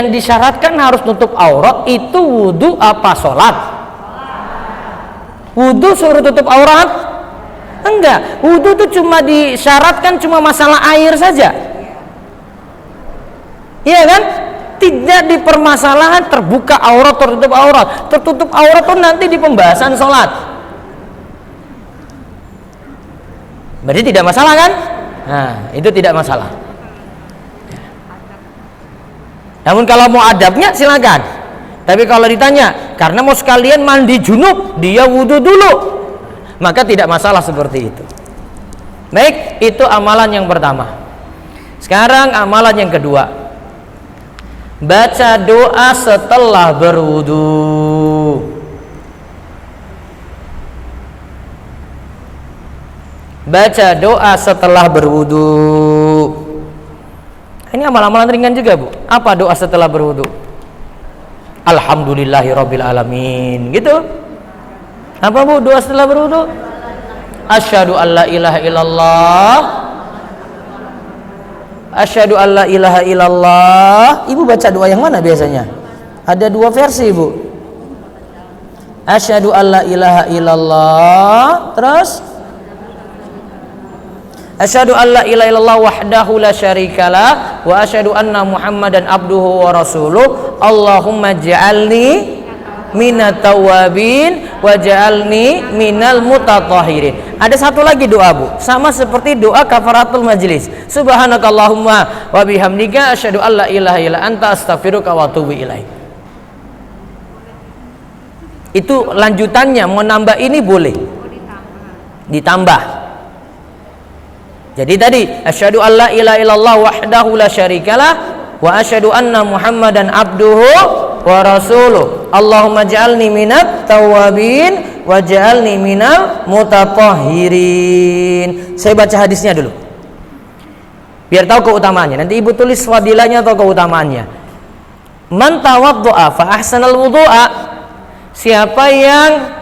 [SPEAKER 1] disyaratkan harus tutup aurat itu wudu apa sholat? Wudu suruh tutup aurat? Enggak, wudu itu cuma disyaratkan cuma masalah air saja. Iya kan? Tidak dipermasalahan terbuka aurat, tertutup aurat. Tertutup aurat itu nanti di pembahasan sholat. Berarti tidak masalah kan? Nah, itu tidak masalah. Namun kalau mau adabnya silakan. Tapi kalau ditanya, karena mau sekalian mandi junub, dia wudhu dulu, maka tidak masalah seperti itu. Baik, itu amalan yang pertama. Sekarang amalan yang kedua, baca doa setelah berwudhu. Baca doa setelah berwudhu. Ini amal-amalan ringan juga, Bu. Apa doa setelah berwudhu? Alhamdulillahirabbil alamin. Gitu. Apa, Bu, doa setelah berwudhu? Asyhadu alla ilaha illallah. Asyhadu alla ilaha illallah. Ibu baca doa yang mana biasanya? Ada dua versi, Bu. Asyhadu alla ilaha illallah. Terus asyhadu alla ilaha illallah wahdahu la syarikalah wa asyhadu anna Muhammadan abduhu wa rasuluh. Allahumma ja'alni minat tawabin wa ja'alni minal mutatahhirin. Ada satu lagi doa, Bu, sama seperti doa kafaratul majlis. Subhanakallahumma wa bihamdika asyhadu alla ilaha illa anta astaghfiruka wa atubu ilaik. Itu lanjutannya, mau nambah ini boleh ditambah. Jadi tadi asyhadu alla ilaha illallah wahdahu la syarikalah wa asyhadu anna Muhammadan abduhu wa rasuluh. Allahumma ja'alni minat tawabin wa ja'alni minal mutatahhirin. Saya baca hadisnya dulu biar tahu keutamaannya. Nanti Ibu tulis fadilahnya atau keutamaannya. Man tawaddu'a fa ahsanal wudu'a. Siapa yang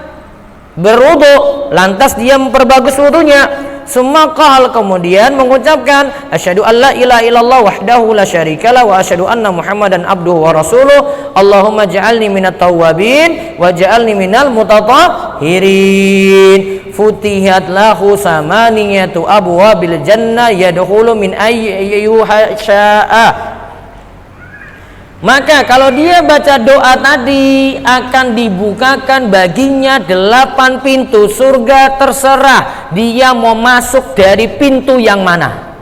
[SPEAKER 1] berwudu lantas dia memperbagus wudunya, Sumakal kemudian mengucapkan asyhadu alla ilaha illallah wahdahu la syarikalah wa asyhadu anna Muhammadan abduhu wa rasuluh. Allahumma ja'alni minat tawwabin wa ja'alni minal mutatahhirin. Futihat lahu samaniyatu abwabil jannah yadkhulu min ayyuha syaa. Maka kalau dia baca doa tadi akan dibukakan baginya 8 pintu surga, terserah dia mau masuk dari pintu yang mana.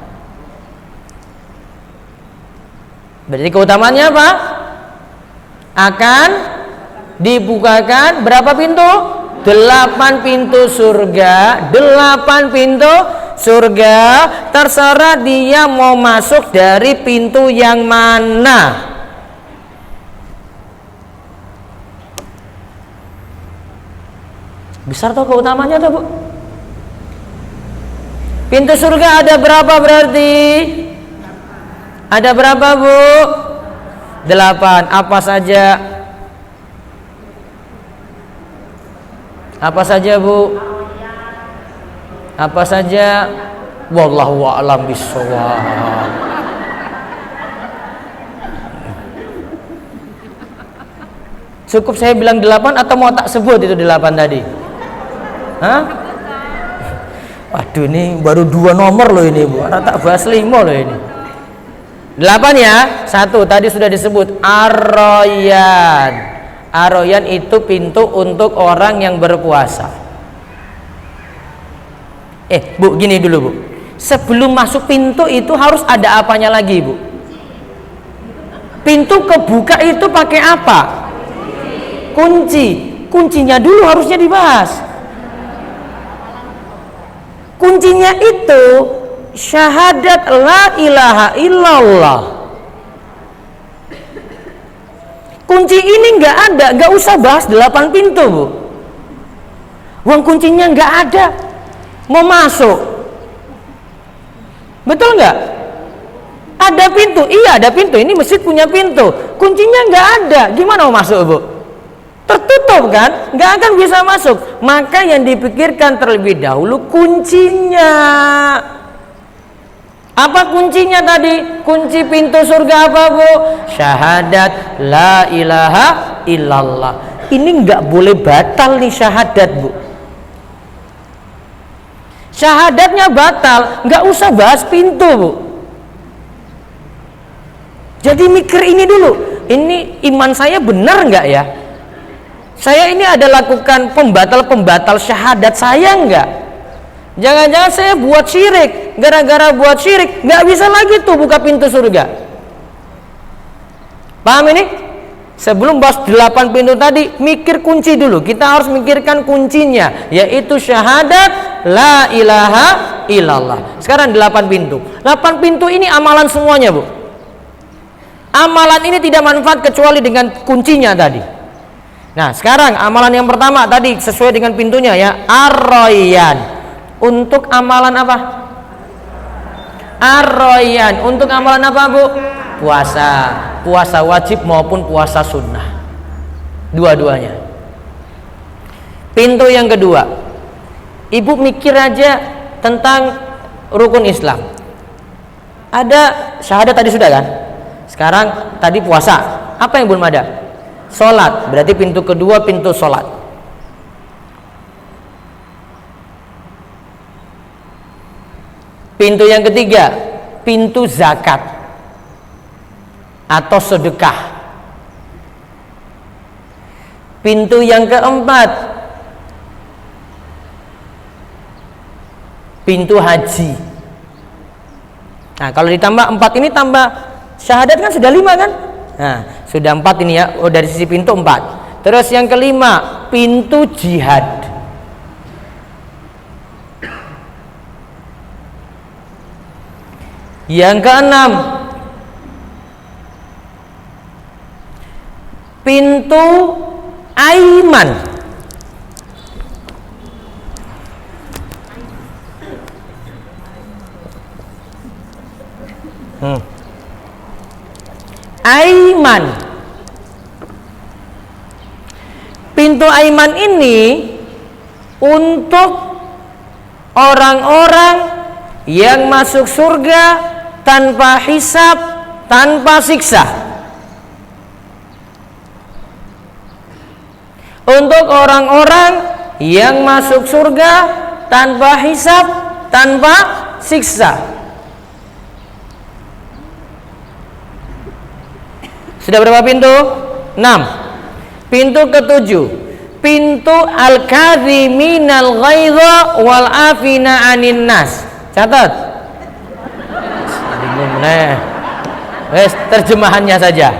[SPEAKER 1] Berarti keutamaannya apa? Akan dibukakan berapa pintu? 8 pintu surga. 8 pintu surga, terserah dia mau masuk dari pintu yang mana. Besar tuh keutamanya tuh, Bu. Pintu surga ada berapa berarti? Ada berapa, Bu? 8. Apa saja? Apa saja, Bu? Apa saja? Wallahu a'lam bishawab. Cukup saya bilang 8 atau mau tak sebut itu 8 tadi? Hah? Waduh, ini baru 2 nomor loh ini, Bu. Anak tak bahas 5 loh ini. 8 ya. 1 tadi sudah disebut Ar-Rayyan. Ar-Rayyan itu pintu untuk orang yang berpuasa. Bu, gini dulu, Bu. Sebelum masuk pintu itu harus ada apanya lagi, Bu? Pintu kebuka itu pakai apa? Kunci. Kuncinya dulu harusnya dibahas. Kuncinya itu syahadat la ilaha illallah. Kunci ini nggak ada, nggak usah bahas 8 pintu, Bu. Uang kuncinya nggak ada, mau masuk, betul nggak? Ada pintu, iya ada pintu. Ini masjid punya pintu, kuncinya nggak ada, gimana mau masuk, Bu? Tertutup kan, nggak akan bisa masuk. Maka yang dipikirkan terlebih dahulu kuncinya. Apa kuncinya tadi? Kunci pintu surga apa, Bu? Syahadat la ilaha illallah. Ini nggak boleh batal nih syahadat, Bu. Syahadatnya batal, nggak usah bahas pintu, Bu. Jadi mikir ini dulu. Ini iman saya benar nggak ya? Saya ini ada lakukan pembatal-pembatal syahadat saya enggak? Jangan-jangan saya buat syirik. Gara-gara buat syirik nggak bisa lagi tuh buka pintu surga. Paham ini? Sebelum bahas 8 pintu tadi, mikir kunci dulu. Kita harus mikirkan kuncinya, yaitu syahadat la ilaha illallah. Sekarang 8 pintu. 8 pintu ini amalan semuanya, Bu. Amalan ini tidak manfaat kecuali dengan kuncinya tadi. Nah, sekarang amalan yang pertama tadi sesuai dengan pintunya ya, ar-rayyan. Untuk amalan apa? Ar-rayyan. Untuk amalan apa, Bu? Puasa. Puasa wajib maupun puasa sunnah. Dua-duanya. Pintu yang kedua. Ibu mikir aja tentang rukun Islam. Ada syahadat tadi sudah kan? Sekarang tadi puasa. Apa yang belum ada? Sholat. Berarti pintu kedua pintu sholat. Pintu yang ketiga, pintu zakat atau sedekah. Pintu yang keempat, pintu haji. Nah, kalau ditambah 4 ini tambah syahadat kan sudah 5 kan? Nah, sudah 4 ini ya. Oh, dari sisi pintu 4. Terus yang kelima, pintu jihad. Yang keenam, pintu aiman. Aiman. Pintu aiman ini untuk orang-orang yang masuk surga tanpa hisab, tanpa siksa. Untuk orang-orang yang masuk surga tanpa hisab, tanpa siksa. Sudah berapa pintu? 6. Pintu ketujuh, pintu al-kadhiminal ghaidha wal afina 'anin nas. Catat. Terjemahannya saja.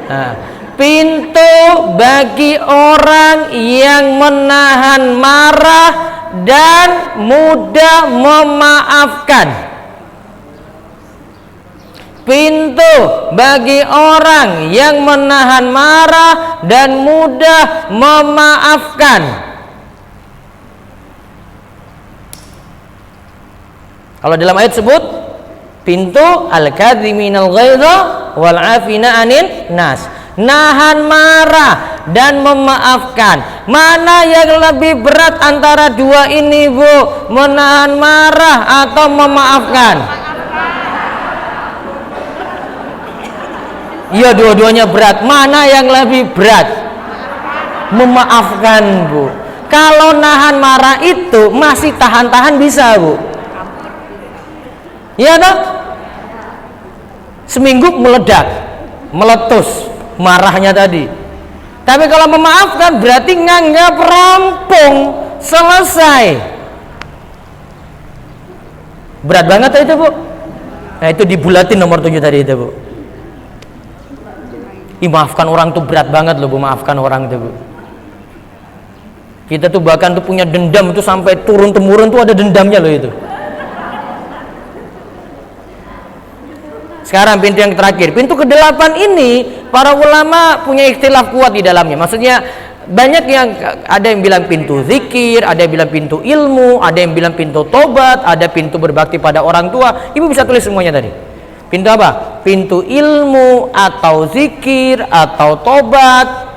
[SPEAKER 1] Nah, pintu bagi orang yang menahan marah dan mudah memaafkan. Pintu bagi orang yang menahan marah dan mudah memaafkan. Kalau dalam ayat sebut pintu al-kadhiminal ghaidha wal afina 'anin nas. Nahan marah dan memaafkan. Mana yang lebih berat antara dua ini, Bu? Menahan marah atau memaafkan? Ya, dua-duanya berat. Mana yang lebih berat? Memaafkan, Bu. Kalau nahan marah itu masih tahan-tahan bisa, Bu. Iya toh? Seminggu meledak, meletus marahnya tadi. Tapi kalau memaafkan berarti nganggap rampung, selesai. Berat banget itu, Bu. Nah, itu dibulatin nomor 7 tadi itu, Bu. Maafkan orang tuh berat banget loh, Bu. Maafkan orang itu, Bu. Kita tuh bahkan tuh punya dendam itu sampai turun-temurun tuh ada dendamnya loh itu. Sekarang pintu yang terakhir, pintu ke-8 ini para ulama punya ikhtilaf kuat di dalamnya. Maksudnya banyak yang ada yang bilang pintu zikir, ada yang bilang pintu ilmu, ada yang bilang pintu tobat, ada pintu berbakti pada orang tua. Ibu bisa tulis semuanya tadi. Pintu apa? Pintu ilmu atau zikir atau tobat.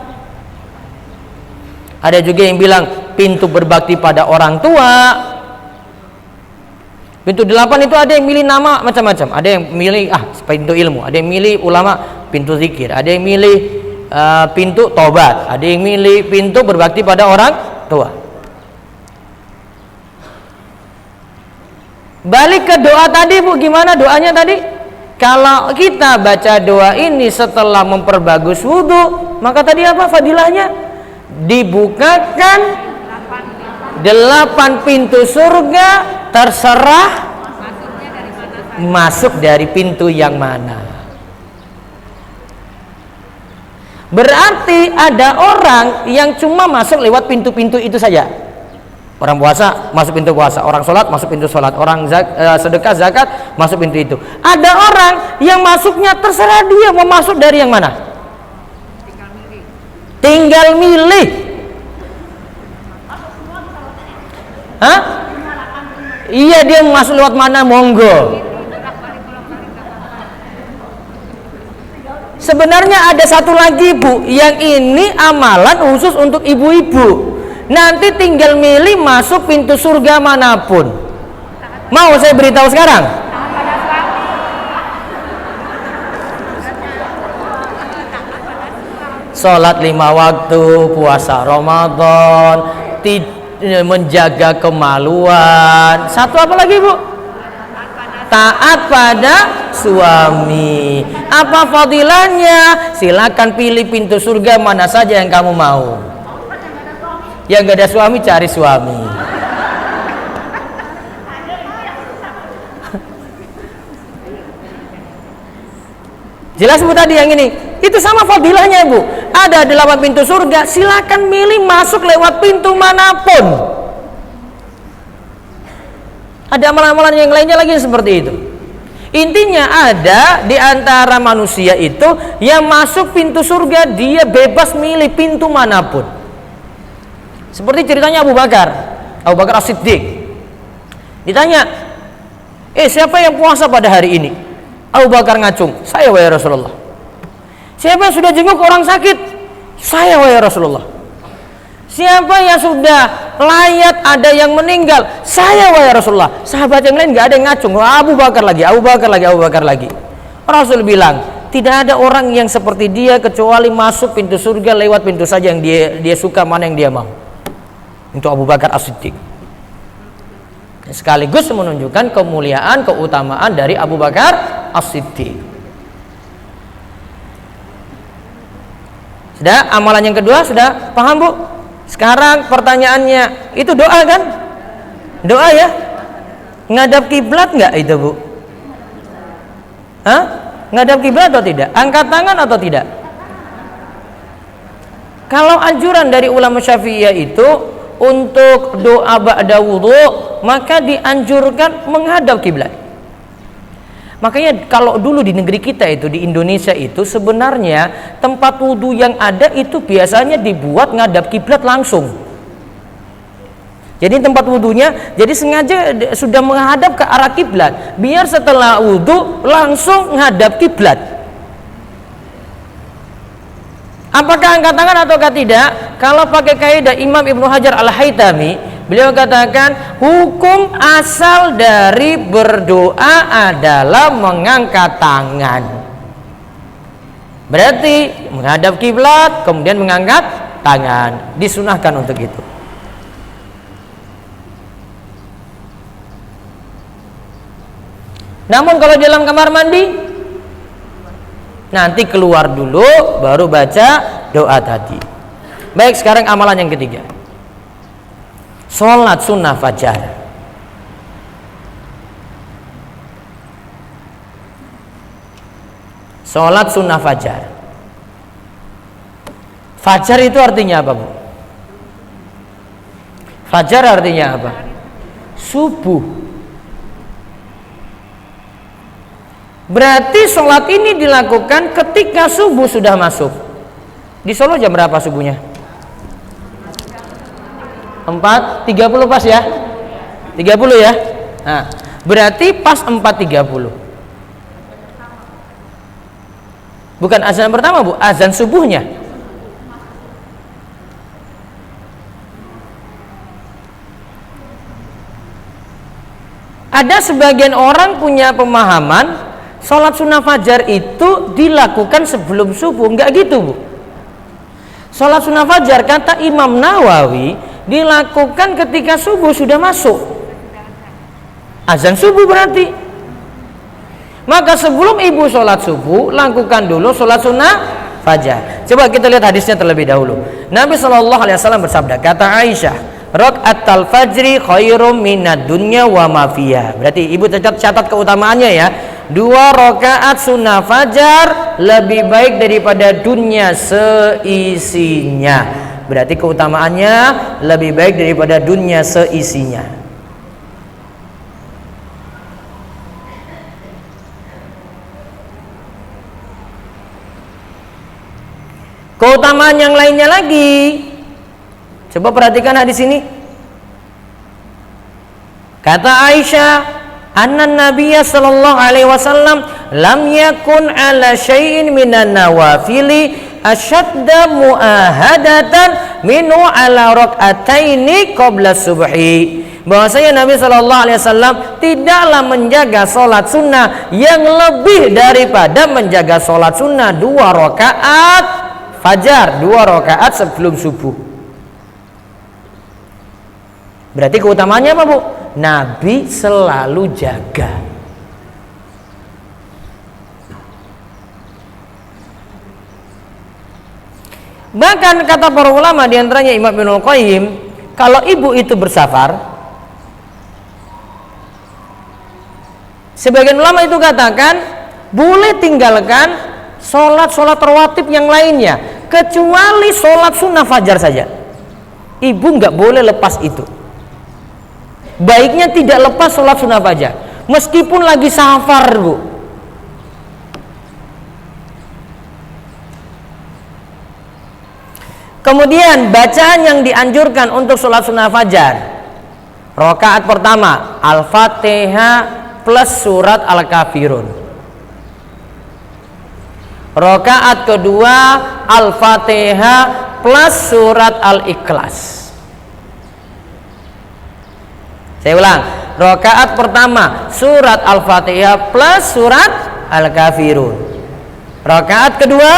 [SPEAKER 1] Ada juga yang bilang pintu berbakti pada orang tua. Pintu 8 itu ada yang milih nama macam-macam. Ada yang milih pintu ilmu, ada yang milih ulama pintu zikir, ada yang milih pintu tobat, ada yang milih pintu berbakti pada orang tua. Balik ke doa tadi, Bu, gimana doanya tadi? Kalau kita baca doa ini setelah memperbagus wudhu, maka tadi apa fadilahnya? Dibukakan 8 pintu surga, terserah masuk dari pintu yang mana. Berarti ada orang yang cuma masuk lewat pintu-pintu itu saja. Orang puasa masuk pintu puasa, orang sholat masuk pintu sholat, orang sedekah zakat masuk pintu itu. Ada orang yang masuknya terserah dia mau masuk dari yang mana. Tinggal milih. Hah? Iya, dia mau masuk lewat mana, monggo. Sebenarnya ada satu lagi, Bu, yang ini amalan khusus untuk ibu-ibu. Nanti tinggal milih masuk pintu surga manapun. Mau saya beritahu sekarang? Sholat 5 waktu, puasa Ramadan, menjaga kemaluan. Satu apa lagi, Bu? Taat pada suami. Apa fadilahnya? Silakan pilih pintu surga mana saja yang kamu mau. Yang gak ada suami, cari suami. Jelas, Bu, tadi yang ini. Itu sama fadilahnya, Bu. Ada 8 pintu surga, silakan milih masuk lewat pintu manapun. Ada amalan-amalan yang lainnya lagi seperti itu. Intinya ada di antara manusia itu yang masuk pintu surga, dia bebas milih pintu manapun. Seperti ceritanya Abu Bakar As-Siddiq. Ditanya, siapa yang puasa pada hari ini? Abu Bakar ngacung, saya wahai Rasulullah. Siapa yang sudah jenguk orang sakit? Saya wahai Rasulullah. Siapa yang sudah layat, ada yang meninggal? Saya wahai Rasulullah. Sahabat yang lain gak ada yang ngacung. Abu Bakar lagi, Abu Bakar lagi, Abu Bakar lagi. Rasul bilang, tidak ada orang yang seperti dia kecuali masuk pintu surga lewat pintu saja yang dia suka, mana yang dia mau. Untuk Abu Bakar As-Siddiq. Sekaligus menunjukkan kemuliaan, keutamaan dari Abu Bakar As-Siddiq. Sudah, amalan yang kedua sudah paham, Bu? Sekarang pertanyaannya, itu doa kan? Doa ya? Ngadap kiblat nggak itu, Bu? Hah? Ngadap kiblat atau tidak? Angkat tangan atau tidak? Kalau anjuran dari ulama Syafi'iyah itu untuk doa ba'da wudu, maka dianjurkan menghadap kiblat. Makanya kalau dulu di negeri kita itu, di Indonesia itu, sebenarnya tempat wudu yang ada itu biasanya dibuat ngadap kiblat langsung. Jadi tempat wudunya jadi sengaja sudah menghadap ke arah kiblat, biar setelah wudu langsung ngadap kiblat. Apakah angkat tangan ataukah tidak? Kalau pakai kaidah Imam Ibnu Hajar Al-Haytami, beliau katakan hukum asal dari berdoa adalah mengangkat tangan. Berarti menghadap kiblat kemudian mengangkat tangan, disunahkan untuk itu. Namun kalau dalam kamar mandi, nanti keluar dulu baru baca doa tadi. Baik, sekarang amalan yang ketiga, sholat sunnah fajar. Sholat sunnah fajar. Fajar itu artinya apa, Bu? Fajar artinya apa? Subuh. Berarti sholat ini dilakukan ketika subuh sudah masuk. Di Solo jam berapa subuhnya? 4.30 pas ya? 30 ya? Nah, berarti pas 4.30. Bukan azan pertama, Bu, azan subuhnya. Ada sebagian orang punya pemahaman sholat sunnah fajar itu dilakukan sebelum subuh. Enggak gitu, Bu. Sholat sunnah fajar kata Imam Nawawi dilakukan ketika subuh sudah masuk. Azan subuh berarti. Maka sebelum ibu sholat subuh, lakukan dulu sholat sunnah fajar. Coba kita lihat hadisnya terlebih dahulu. Nabi SAW bersabda, kata Aisyah, rakaat al-fajri khairum minad dunya wa ma fiha. Berarti ibu catat keutamaannya ya. 2 rakaat sunnah fajar lebih baik daripada dunia seisinya. Berarti keutamaannya lebih baik daripada dunia seisinya. Keutamaan yang lainnya lagi, coba perhatikan hadis ini. Kata Aisyah, anna Nabiyya sallallahu alaihi wasallam lam yakun ala syai'in minan nawafili asyadda muahadatan minu ala rak'ataini qabla subhi. Bahwasanya Nabi sallallahu alaihi wasallam tidaklah menjaga salat sunnah yang lebih daripada menjaga salat sunnah 2 rakaat fajar, 2 rakaat sebelum subuh. Berarti keutamaannya apa, Bu? Nabi selalu jaga. Bahkan kata para ulama, diantaranya Imam Ibnul Qayyim, kalau ibu itu bersafar, sebagian ulama itu katakan boleh tinggalkan sholat rawatib yang lainnya, kecuali sholat sunnah fajar saja. Ibu nggak boleh lepas itu. Baiknya tidak lepas sholat sunnah fajar, meskipun lagi safar, Bu. Kemudian bacaan yang dianjurkan untuk sholat sunnah fajar, rakaat pertama Al-Fatihah plus surat Al-Kafirun. Rakaat kedua Al-Fatihah plus surat Al-Ikhlas. Saya ulang, rakaat pertama surat Al-Fatihah plus surat Al-Kafirun. Rakaat kedua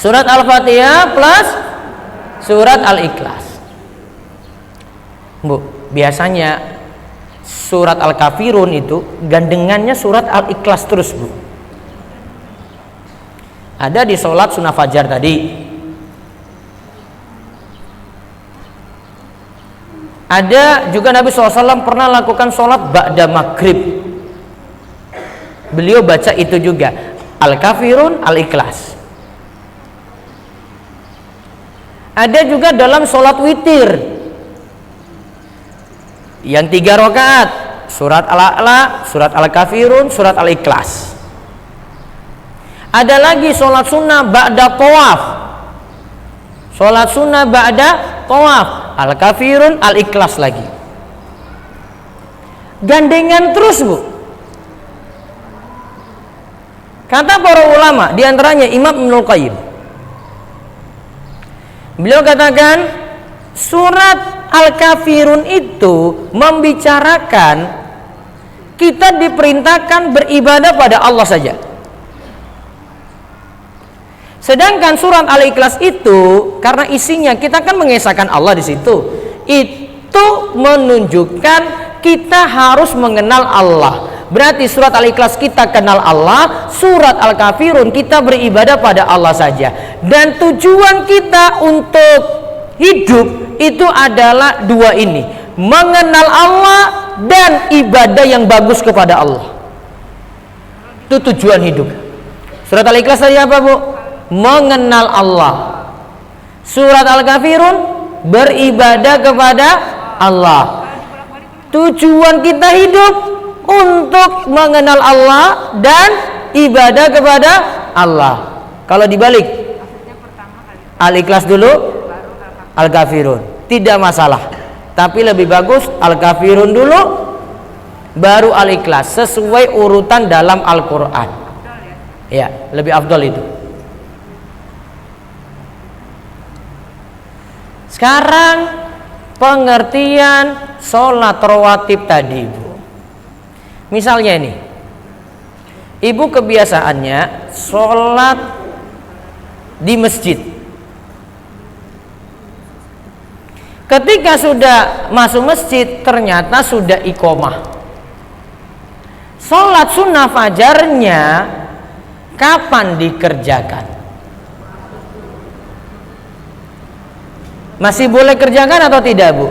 [SPEAKER 1] surat Al-Fatihah plus surat Al-Ikhlas. Bu, biasanya surat Al-Kafirun itu gandengannya surat Al-Ikhlas terus, Bu. Ada di sholat sunnah fajar tadi, ada juga Nabi SAW pernah lakukan sholat ba'da maghrib, beliau baca itu juga Al-Kafirun, Al-Ikhlas. Ada juga dalam sholat witir yang 3 rakaat, surat Al-A'la, surat Al-Kafirun, surat Al-Ikhlas. Ada lagi sholat sunnah ba'da tawaf, sholat sunnah ba'da tawaf, Al-Kafirun, Al-Ikhlas lagi. Gandengan terus, Bu. Kata para ulama, diantaranya Imam Ibnul Qayyim, beliau katakan surat Al-Kafirun itu membicarakan kita diperintahkan beribadah pada Allah saja. Sedangkan surat Al-Ikhlas itu karena isinya kita kan mengesahkan Allah di situ. Itu menunjukkan kita harus mengenal Allah. Berarti surat Al-Ikhlas kita kenal Allah, surat Al-Kafirun kita beribadah pada Allah saja. Dan tujuan kita untuk hidup itu adalah 2 ini, mengenal Allah dan ibadah yang bagus kepada Allah. Itu tujuan hidup. Surat Al-Ikhlas tadi apa, Bu? Mengenal Allah. Surat Al-Kafirun beribadah kepada Allah. Tujuan kita hidup untuk mengenal Allah dan ibadah kepada Allah. Kalau dibalik, Al-Ikhlas dulu, Al-Kafirun, tidak masalah. Tapi lebih bagus Al-Kafirun dulu, baru Al-Ikhlas, sesuai urutan dalam Al-Quran. Ya, lebih afdal itu. Sekarang pengertian sholat rawatib tadi, Bu. Misalnya ini, ibu kebiasaannya sholat di masjid. Ketika sudah masuk masjid, ternyata sudah iqomah. Sholat sunnah fajarnya kapan dikerjakan? Masih boleh kerjakan atau tidak, Bu?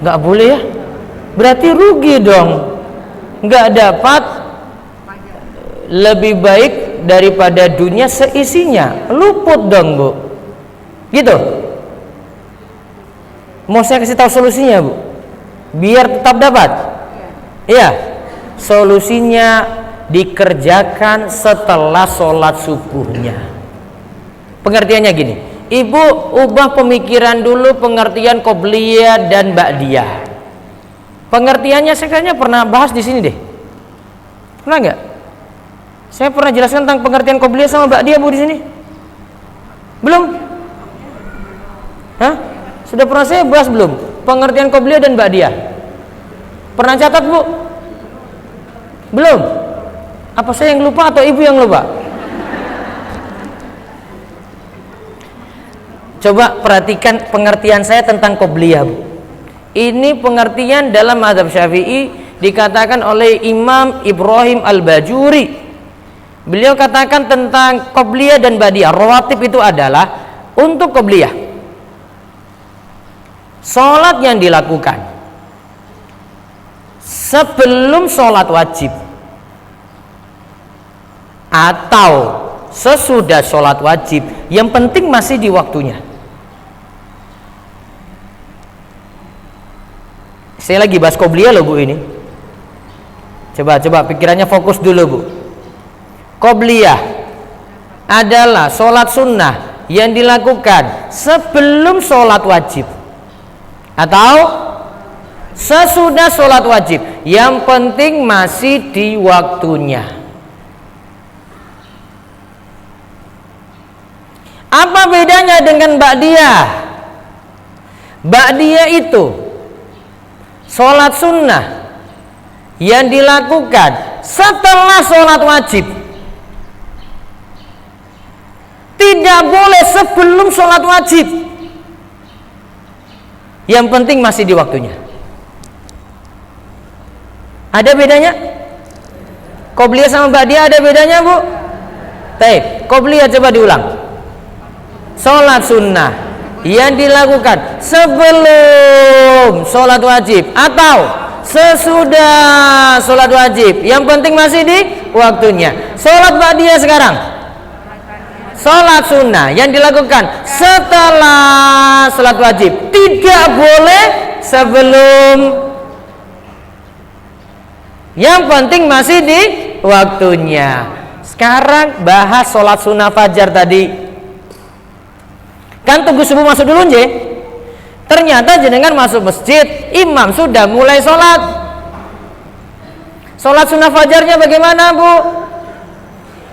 [SPEAKER 1] Nggak boleh ya? Berarti rugi dong. nggak dapat lebih baik daripada dunia seisinya, luput dong Bu. Gitu. Mau saya kasih tahu solusinya Bu, biar tetap dapat. Iya, solusinya dikerjakan setelah sholat subuhnya. Pengertiannya gini, Ibu ubah pemikiran dulu pengertian qobliyah dan ba'diyah. Pengertiannya saya kayaknya pernah bahas di sini deh. Pernah nggak? Saya pernah jelaskan tentang pengertian qobliyah sama ba'diyah Bu di sini? Belum? Hah? Sudah pernah saya bahas belum? Pengertian qobliyah dan ba'diyah. Pernah catat Bu? Belum? Apa saya yang lupa atau Ibu yang lupa? Coba perhatikan pengertian saya tentang qobliyah Bu. Ini pengertian dalam mazhab Syafi'i dikatakan oleh Imam Ibrahim Al-Bajuri. Beliau katakan tentang qobliyah dan ba'diyah. Rawatib itu adalah untuk qobliyah, sholat yang dilakukan sebelum sholat wajib atau sesudah sholat wajib, yang penting masih di waktunya. Saya lagi bahas qobliyah loh Bu ini. Coba pikirannya fokus dulu Bu. Qobliyah adalah sholat sunnah yang dilakukan sebelum sholat wajib atau sesudah sholat wajib, yang penting masih di waktunya. Apa bedanya dengan ba'diyah? Ba'diyah itu sholat sunnah yang dilakukan setelah sholat wajib, tidak boleh sebelum sholat wajib, yang penting masih di waktunya. Ada bedanya? Qobliyah sama ba'diyah ada bedanya Bu? Baik, qobliyah coba diulang. Sholat sunnah yang dilakukan sebelum sholat wajib atau sesudah sholat wajib, yang penting masih di waktunya. Sholat ba'diyah sekarang, sholat sunnah yang dilakukan setelah sholat wajib, tidak boleh sebelum, yang penting masih di waktunya. Sekarang bahas sholat sunnah fajar tadi. Kan tunggu subuh masuk dulu nje. Ternyata jenengan masuk masjid, imam sudah mulai sholat. Sholat sunnah fajarnya bagaimana Bu?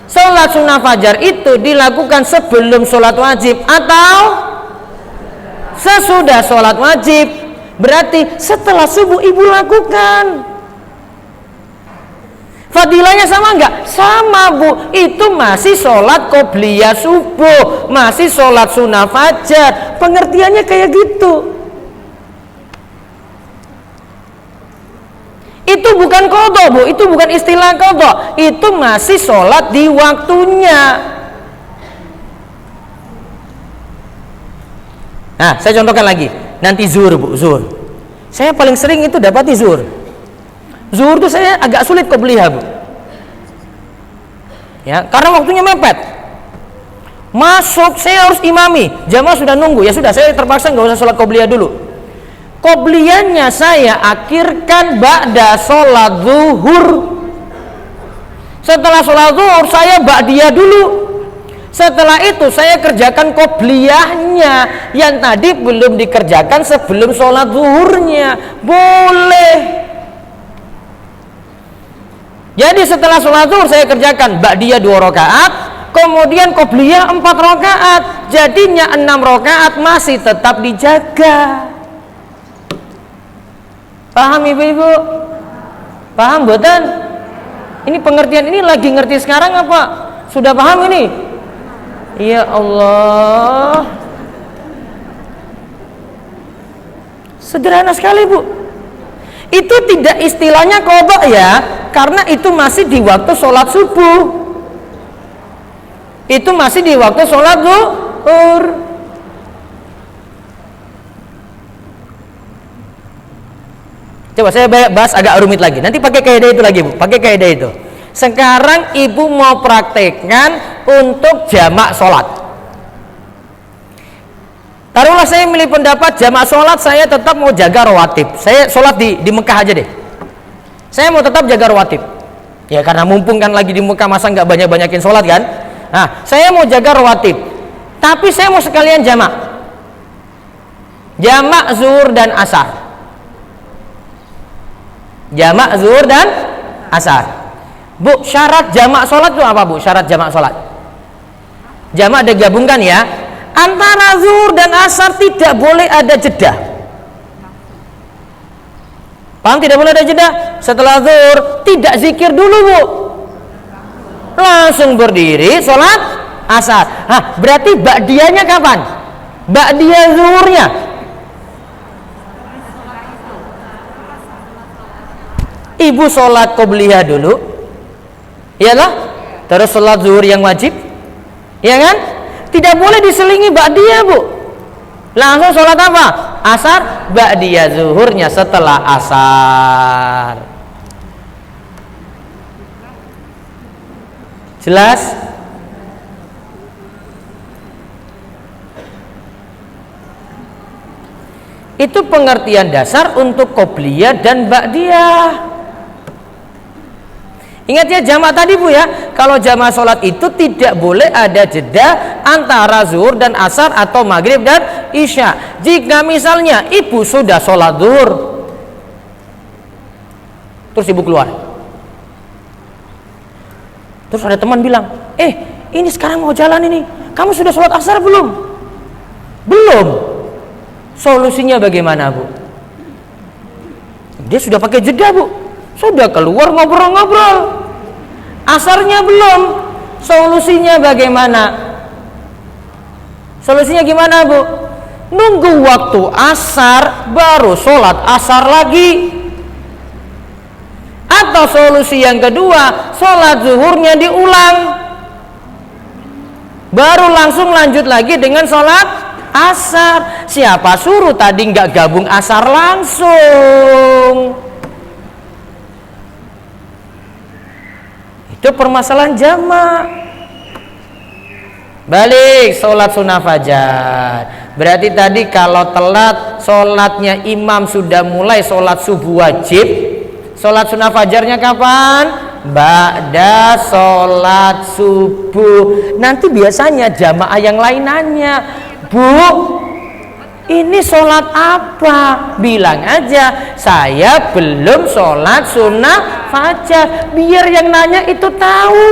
[SPEAKER 1] Sholat sunnah fajar itu dilakukan sebelum sholat wajib atau sesudah sholat wajib. Berarti setelah subuh Ibu lakukan. Fadilahnya sama enggak? Sama Bu. Itu masih sholat qobliyah subuh, masih sholat sunnah fajar. Pengertiannya kayak gitu. Itu bukan qadha Bu, itu bukan istilah qadha. Itu masih sholat di waktunya. Nah, saya contohkan lagi. Nanti zuhur Bu, zuhur. Saya paling sering itu dapat di zuhur. Zuhur itu saya agak sulit qobliyah Bu. Ya, karena waktunya mepet. Masuk saya harus imami, jamaah sudah nunggu. Ya sudah, saya terpaksa nggak usah sholat qobliyah dulu. Qobliyahnya saya akhirkan ba'da sholat zuhur. Setelah sholat zuhur saya ba'diyah dulu. Setelah itu saya kerjakan qobliyahnya yang tadi belum dikerjakan sebelum sholat zuhurnya. Boleh. Jadi setelah sholat zuhur saya kerjakan ba'diyah 2 rakaat, kemudian qobliyah 4 rakaat, jadinya 6 rakaat masih tetap dijaga. Paham Ibu-ibu? Paham boten? Ini pengertian ini lagi ngerti sekarang apa? Sudah paham ini? Ya Allah, sederhana sekali Bu. Itu tidak istilahnya qadha ya, karena itu masih di waktu sholat subuh, itu masih di waktu sholat zuhur. Coba saya bahas agak rumit lagi. Nanti pakai kaidah itu lagi, Bu. Pakai kaidah itu. Sekarang ibu mau praktekkan untuk jamak sholat. Taruhlah saya milih pendapat jamak sholat, saya tetap mau jaga rawatib. Saya sholat di Mekah aja deh. Saya mau tetap jaga rawatib. Ya karena mumpung kan lagi di Mekah, masa nggak banyak-banyakin sholat kan. Nah, saya mau jaga rawatib, tapi saya mau sekalian jamak zuhur dan asar. Jamak zuhur dan asar. Bu, syarat jamak sholat itu apa, Bu? Syarat jamak sholat, jamak digabungkan ya. Antara zuhur dan asar tidak boleh ada jeda. Paham? Tidak boleh ada jeda. Setelah zuhur tidak zikir dulu, Bu, langsung berdiri sholat asar. Berarti ba'diyahnya kapan? Ba'diyah zuhurnya. Ibu sholat qobliyah dulu, iyalah, terus sholat zuhur yang wajib, ya kan? Tidak boleh diselingi ba'diyah, Bu. Langsung sholat apa? Asar, ba'diyah zuhurnya setelah asar. Jelas? Itu pengertian dasar untuk qobliyah dan ba'diyah. Ingat ya jamak tadi, Bu ya. Kalau jamak sholat itu tidak boleh ada jeda antara zuhur dan asar atau maghrib dan isya. Jika misalnya ibu sudah sholat zuhur, terus ibu keluar, terus ada teman bilang, ini sekarang mau jalan ini, kamu sudah sholat asar belum? Belum. Solusinya bagaimana, Bu? Dia sudah pakai jeda, Bu, sudah keluar ngobrol-ngobrol, asarnya belum. Solusinya bagaimana? Solusinya gimana, Bu? Nunggu waktu asar baru sholat asar lagi. Atau solusi yang kedua, sholat zuhurnya diulang, baru langsung lanjut lagi dengan sholat asar. Siapa suruh tadi nggak gabung asar langsung? Itu permasalahan jamak. Balik sholat sunnah fajar. Berarti tadi kalau telat sholatnya imam sudah mulai sholat subuh wajib, sholat sunnah fajarnya kapan? Ba'da sholat subuh. Nanti biasanya jamaah yang lain nanya, Bu, ini sholat apa? Bilang aja, saya belum sholat sunnah fajar. Biar yang nanya itu tahu.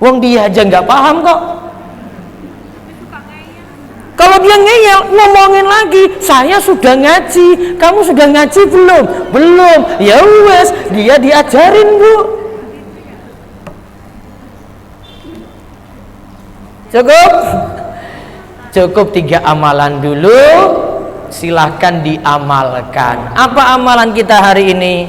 [SPEAKER 1] Wong dia aja nggak paham kok. Kalau dia ngeyel, ngomongin lagi, saya sudah ngaji, kamu sudah ngaji belum? Belum. Ya wes, dia diajarin, Bu. Cukup? Cukup 3 amalan dulu, silahkan diamalkan. Apa amalan kita hari ini?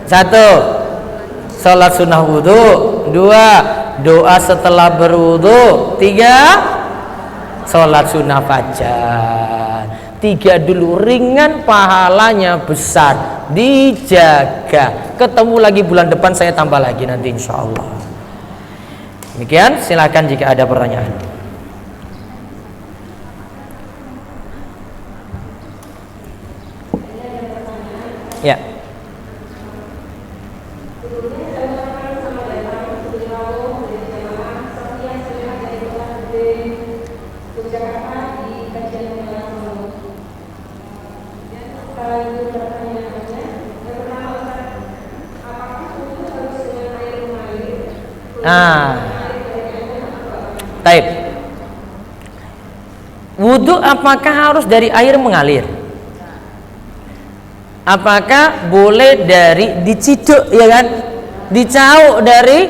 [SPEAKER 1] 1, sholat sunnah wudhu. 2, doa setelah berwudhu. 3, sholat sunnah fajar. 3 dulu, ringan, pahalanya besar, dijaga. Ketemu lagi bulan depan, saya tambah lagi nanti insya Allah. Demikian, silakan jika ada pertanyaan. Ya. Taib. Wudhu apakah harus dari air mengalir? Apakah boleh dari diciduk, ya kan? Dicauk dari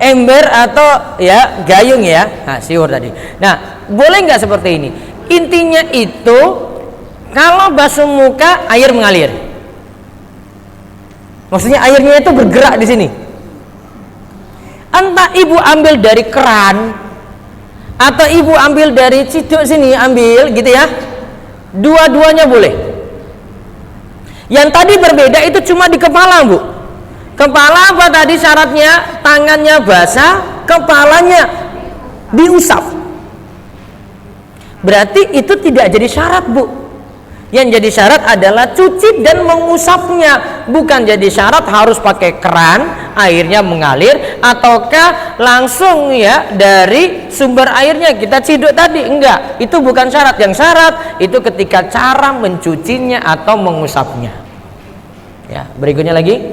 [SPEAKER 1] ember atau ya gayung ya? Siur tadi. Nah, boleh nggak seperti ini? Intinya itu kalau basuh muka air mengalir. Maksudnya airnya itu bergerak di sini. Entah ibu ambil dari keran atau ibu ambil dari ciduk sini, ambil gitu ya. Dua-duanya boleh. Yang tadi berbeda itu cuma di kepala, Bu. Kepala apa tadi syaratnya? Tangannya basah, kepalanya diusap. Berarti itu tidak jadi syarat, Bu. Yang jadi syarat adalah cuci dan mengusapnya. Bukan jadi syarat harus pakai keran, airnya mengalir, ataukah langsung ya dari sumber airnya kita ciduk tadi. Enggak, itu bukan syarat. Yang syarat itu ketika cara mencucinya atau mengusapnya. Ya, berikutnya lagi.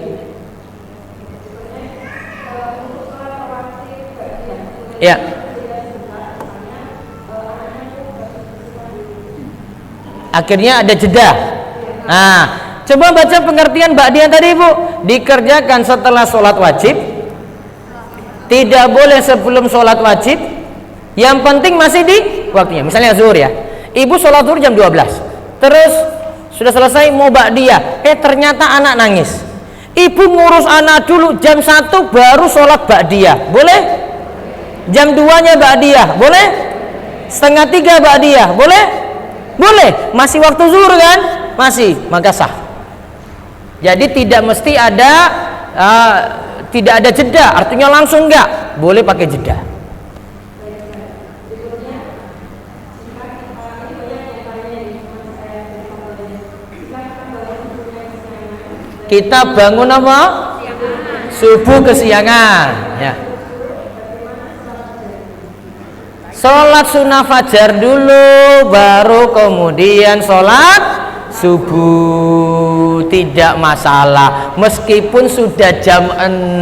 [SPEAKER 1] Ya. Akhirnya ada jeda. Nah, coba baca pengertian ba'diyah tadi, Bu. Dikerjakan setelah sholat wajib, tidak boleh sebelum sholat wajib. Yang penting masih di waktunya. Misalnya zuhur ya. Ibu sholat zuhur jam 12. Terus sudah selesai mau ba'diyah. Ternyata anak nangis. Ibu ngurus anak dulu, jam 1 baru sholat ba'diyah. Boleh? Jam 2-nya ba'diyah. Boleh? Setengah 3 ba'diyah. Boleh? Boleh, masih waktu zuhur kan? Masih, maka sah. Jadi tidak mesti ada tidak ada jeda, artinya langsung enggak. Boleh pakai jeda. Kita bangun apa? Subuh kesiangan, ya. Sholat sunnah fajar dulu, baru kemudian sholat subuh. Tidak masalah, meskipun sudah jam 6.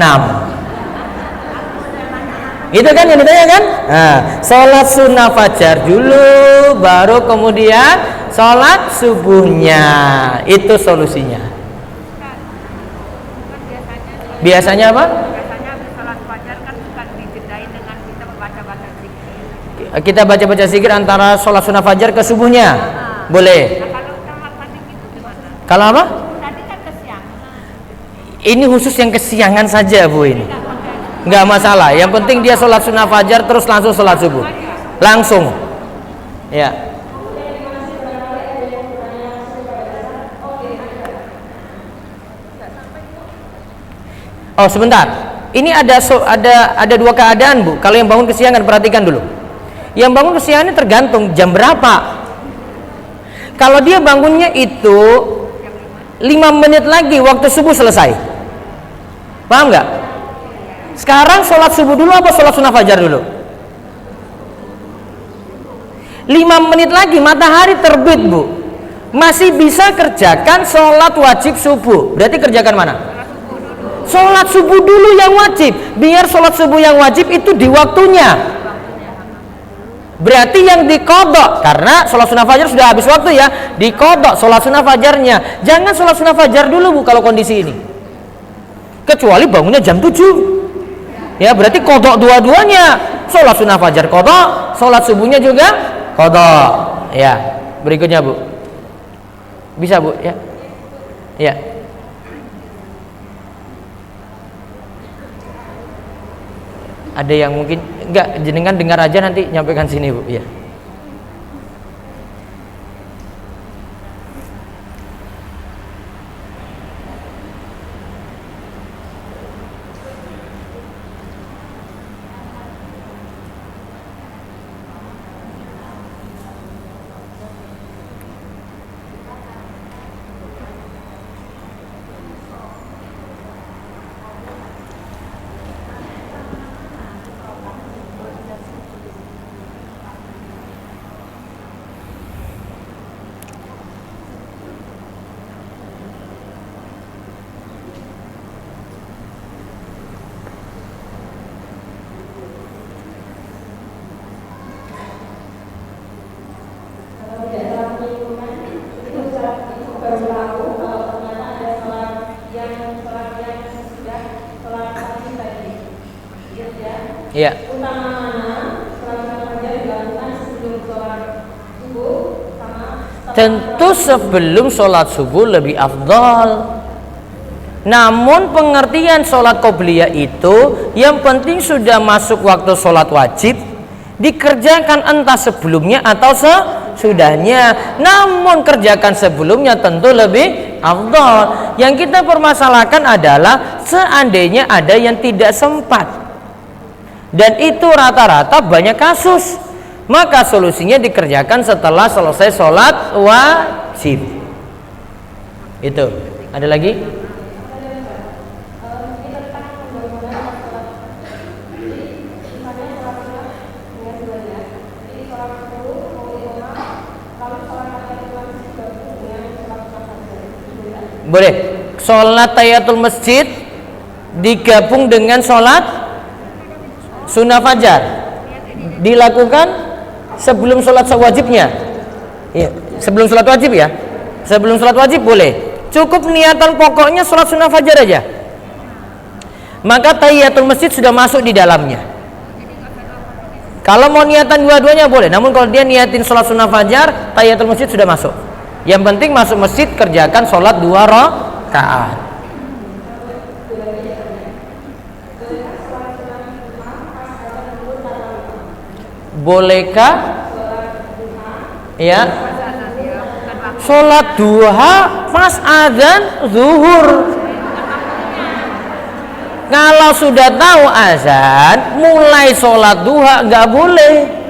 [SPEAKER 1] Itu kan yang ditanya kan? Nah, sholat sunnah fajar dulu, baru kemudian sholat subuhnya. Itu solusinya. Biasanya apa? Kita baca-baca zikir antara sholat sunnah fajar ke subuhnya. Boleh. Kalau apa? Ini khusus yang kesiangan saja, Bu, ini. Enggak masalah. Yang penting dia sholat sunnah fajar terus langsung sholat subuh. Langsung. Ya. Oh, sebentar. Ini ada dua keadaan, Bu. Kalau yang bangun kesiangan perhatikan dulu. Yang bangun kesiangan tergantung jam berapa. Kalau dia bangunnya itu 5 menit lagi waktu subuh selesai. Paham nggak? Sekarang sholat subuh dulu apa sholat sunnah fajar dulu? 5 menit lagi matahari terbit, Bu. Masih bisa kerjakan sholat wajib subuh. Berarti kerjakan mana? Sholat subuh dulu yang wajib. Biar sholat subuh yang wajib itu di waktunya. Berarti yang dikodok, karena sholat sunnah fajar sudah habis waktu ya, dikodok sholat sunnah fajarnya. Jangan sholat sunnah fajar dulu, Bu, kalau kondisi ini. Kecuali bangunnya jam 7. Ya, berarti kodok dua-duanya. Sholat sunnah fajar kodok, sholat subuhnya juga kodok. Ya, berikutnya, Bu. Bisa, Bu, ya? Ya. Ada yang mungkin enggak, jenengan dengar aja nanti nyampaikan sini, Bu. Ya. Iya. Tentu sebelum sholat subuh lebih afdal. Namun pengertian sholat qobliyah itu yang penting sudah masuk waktu sholat wajib, dikerjakan entah sebelumnya atau sesudahnya. Namun kerjakan sebelumnya tentu lebih afdal. Yang kita permasalahkan adalah seandainya ada yang tidak sempat, dan itu rata-rata banyak kasus, maka solusinya dikerjakan setelah selesai sholat wajib. Itu. Ada lagi? Boleh. Sholat tahiyatul masjid digabung dengan sholat sunnah fajar, dilakukan sebelum sholat wajibnya. Ya, sebelum sholat wajib ya. Sebelum sholat wajib boleh. Cukup niatan pokoknya sholat sunnah fajar aja, maka tahiyatul masjid sudah masuk di dalamnya. Kalau mau niatan dua-duanya boleh, namun kalau dia niatin sholat sunnah fajar, tahiyatul masjid sudah masuk. Yang penting masuk masjid kerjakan sholat 2 rakaat. Bolehkah ya sholat duha pas azan zuhur? Kalau sudah tahu azan mulai sholat duha nggak boleh.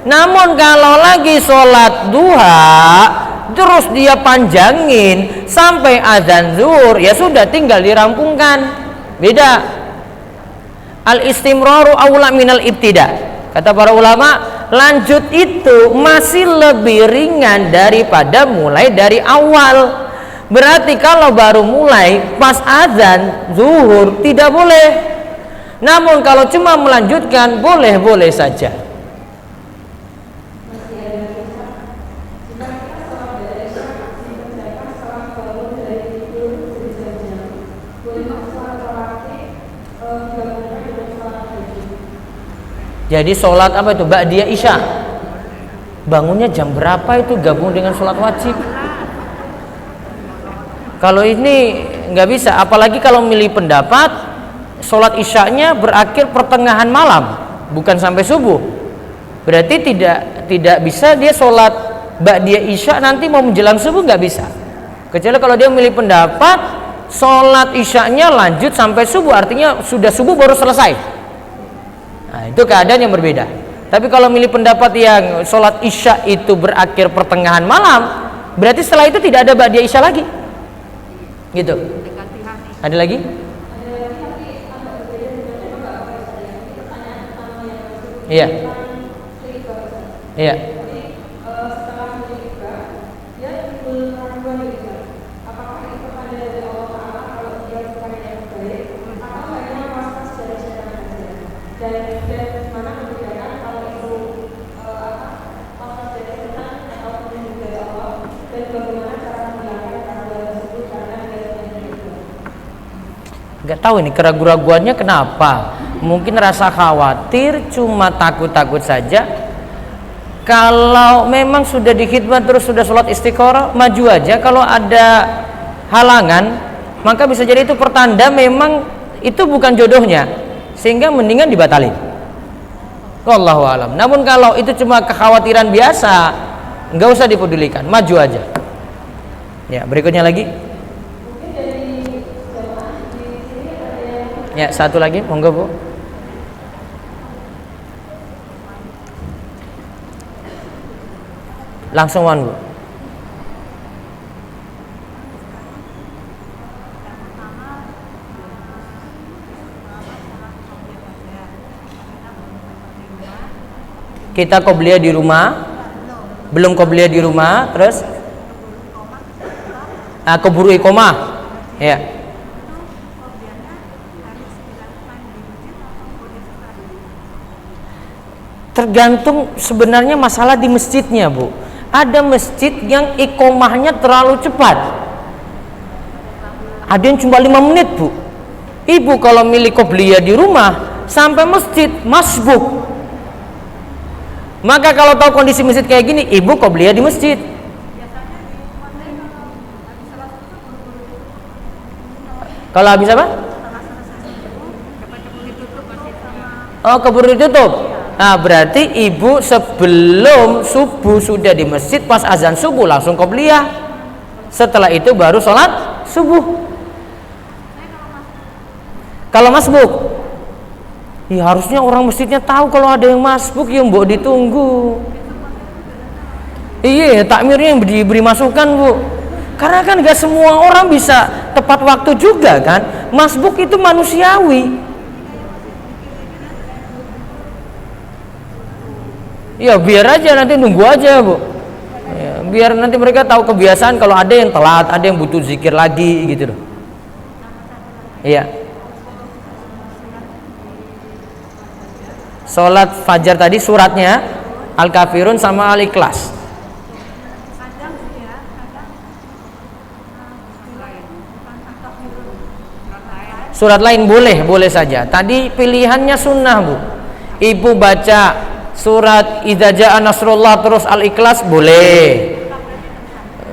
[SPEAKER 1] Namun kalau lagi sholat duha terus dia panjangin sampai azan zuhur, ya sudah tinggal dirampungkan. Beda. Al-istimraru aula minal ibtida. Kata para ulama, lanjut itu masih lebih ringan daripada mulai dari awal. Berarti kalau baru mulai pas azan zuhur tidak boleh. Namun kalau cuma melanjutkan boleh-boleh saja. Jadi sholat apa itu? Ba'diyah isya. Bangunnya jam berapa itu gabung dengan sholat wajib? Kalau ini nggak bisa, apalagi kalau milih pendapat sholat isyanya berakhir pertengahan malam, bukan sampai subuh. Berarti tidak bisa dia sholat ba'diyah isya nanti mau menjelang subuh, nggak bisa. Kecuali kalau dia milih pendapat sholat isyanya lanjut sampai subuh, artinya sudah subuh baru selesai. Nah, itu keadaan yang berbeda. Tapi kalau milih pendapat yang sholat isya itu berakhir pertengahan malam, berarti setelah itu tidak ada ba'diyah isya lagi. Gitu. Ada lagi? Iya. Iya. Gak tahu ini keraguan-raguannya kenapa. Mungkin rasa khawatir, cuma takut-takut saja. Kalau memang sudah dikhidmat terus sudah sholat istiqoroh, maju aja. Kalau ada halangan, maka bisa jadi itu pertanda memang itu bukan jodohnya, sehingga mendingan dibatalin. Wallahu alam. Namun kalau itu cuma kekhawatiran biasa, nggak usah dipedulikan, maju aja. Ya, berikutnya lagi. Ya, satu lagi, monggo Bu. Langsung Bu. Kita qobliyah di rumah, belum qobliyah di rumah, terus keburu iqomah. Ya. Tergantung sebenarnya masalah di masjidnya Bu. Ada masjid yang iqomahnya terlalu cepat, ada yang cuma 5 menit Bu. Ibu kalau milih qobliyah di rumah sampai masjid masbuk. Maka kalau tahu kondisi masjid kayak gini, ibu qobliyah di masjid. Kalau habis apa? Oh, keburu ditutup. Nah, berarti ibu sebelum subuh sudah di masjid, pas azan subuh langsung qobliyah. Setelah itu baru sholat subuh. Kalau masbuk, ya harusnya orang masjidnya tahu kalau ada yang masbuk, yang mbok ditunggu. Iya, takmirnya yang diberi masukan, Bu. Karena kan gak semua orang bisa tepat waktu juga kan. Masbuk itu manusiawi. Ya biar aja, nanti nunggu aja, Bu. Ya, biar nanti mereka tahu kebiasaan kalau ada yang telat, ada yang butuh zikir lagi gitu loh. Iya. Sholat fajar tadi suratnya Al-Kafirun sama Al-Ikhlas. Surat lain boleh saja. Tadi pilihannya sunnah, Bu. Ibu baca surat Idza Jaa Nasrullah terus Al-Ikhlas boleh.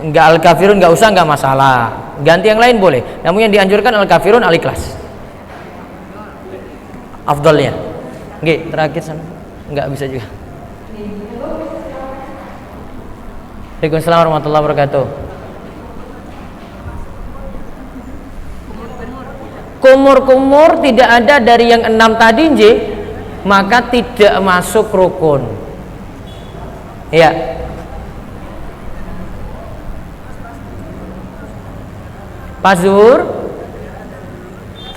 [SPEAKER 1] Enggak Al-Kafirun enggak usah, enggak masalah. Ganti yang lain boleh. Namun yang dianjurkan Al-Kafirun Al-Ikhlas. Afdalnya. Nggih, terakhir sana. Enggak bisa juga. Waalaikumsalam warahmatullahi wabarakatuh. Kumur-kumur tidak ada dari yang 6 tadi, nggih, maka tidak masuk rukun. Ya. Pas zuhur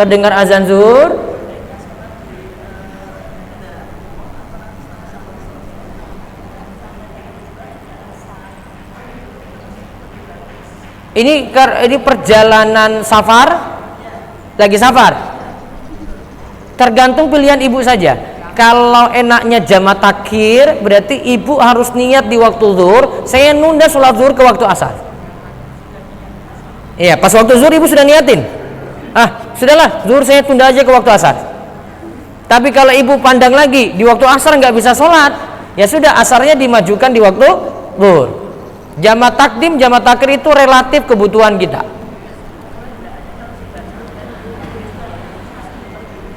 [SPEAKER 1] terdengar azan zuhur, ini perjalanan safar, lagi safar. Tergantung pilihan ibu saja. Kalau enaknya jamak takhir, berarti ibu harus niat di waktu zuhur, saya nunda sholat zuhur ke waktu asar. Iya, pas waktu zuhur ibu sudah niatin. Sudahlah, zuhur saya tunda aja ke waktu asar. Tapi kalau ibu pandang lagi di waktu asar nggak bisa sholat, ya sudah, asarnya dimajukan di waktu zuhur. Jamak takdim, jamak takhir itu relatif kebutuhan kita.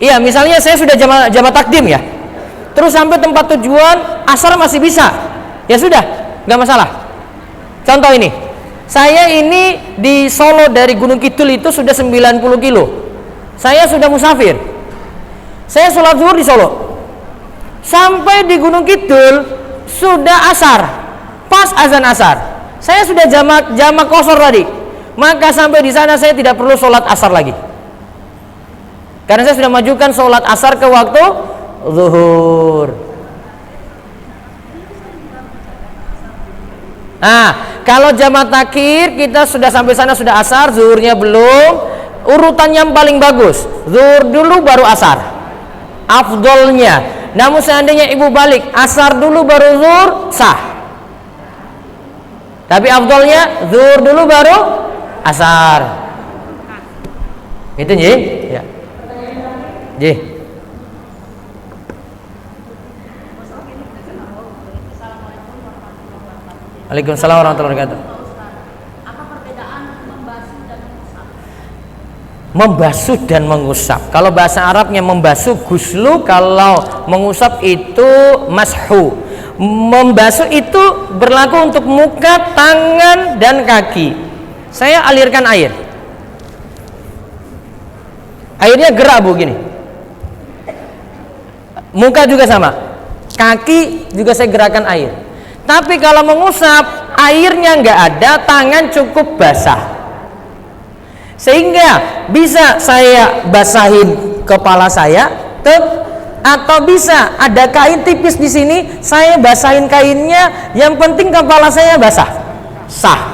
[SPEAKER 1] Iya, misalnya saya sudah jamak takdim ya, terus sampai tempat tujuan asar masih bisa, ya sudah, nggak masalah. Contoh ini, saya ini di Solo dari Gunung Kidul itu sudah 90 kilo. Saya sudah musafir. Saya sholat zuhur di Solo. Sampai di Gunung Kidul sudah asar. Pas azan asar, saya sudah jamak qashar tadi. Maka sampai di sana saya tidak perlu sholat asar lagi. Karena saya sudah majukan sholat asar ke waktu zuhur. Nah, kalau jamak takhir kita sudah sampai sana sudah asar, zuhurnya belum. Urutan yang paling bagus, zuhur dulu baru asar. Afdolnya. Namun seandainya ibu balik, asar dulu baru zuhur, sah. Tapi afdolnya zuhur dulu baru asar. Itu nggih? Ya. Nggih. Waalaikumsalam warahmatullahi wabarakatuh.
[SPEAKER 2] Apa perbedaan membasuh dan mengusap?
[SPEAKER 1] Membasuh dan mengusap. Kalau bahasa Arabnya membasuh guslu, kalau mengusap itu mashu. Membasuh itu berlaku untuk muka, tangan, dan kaki. Saya alirkan air. Airnya gerak, Bu, gini. Muka juga sama. Kaki juga saya gerakkan air. Tapi kalau mengusap, airnya nggak ada, tangan cukup basah. Sehingga bisa saya basahin kepala saya, atau bisa ada kain tipis di sini, saya basahin kainnya, yang penting kepala saya basah, sah.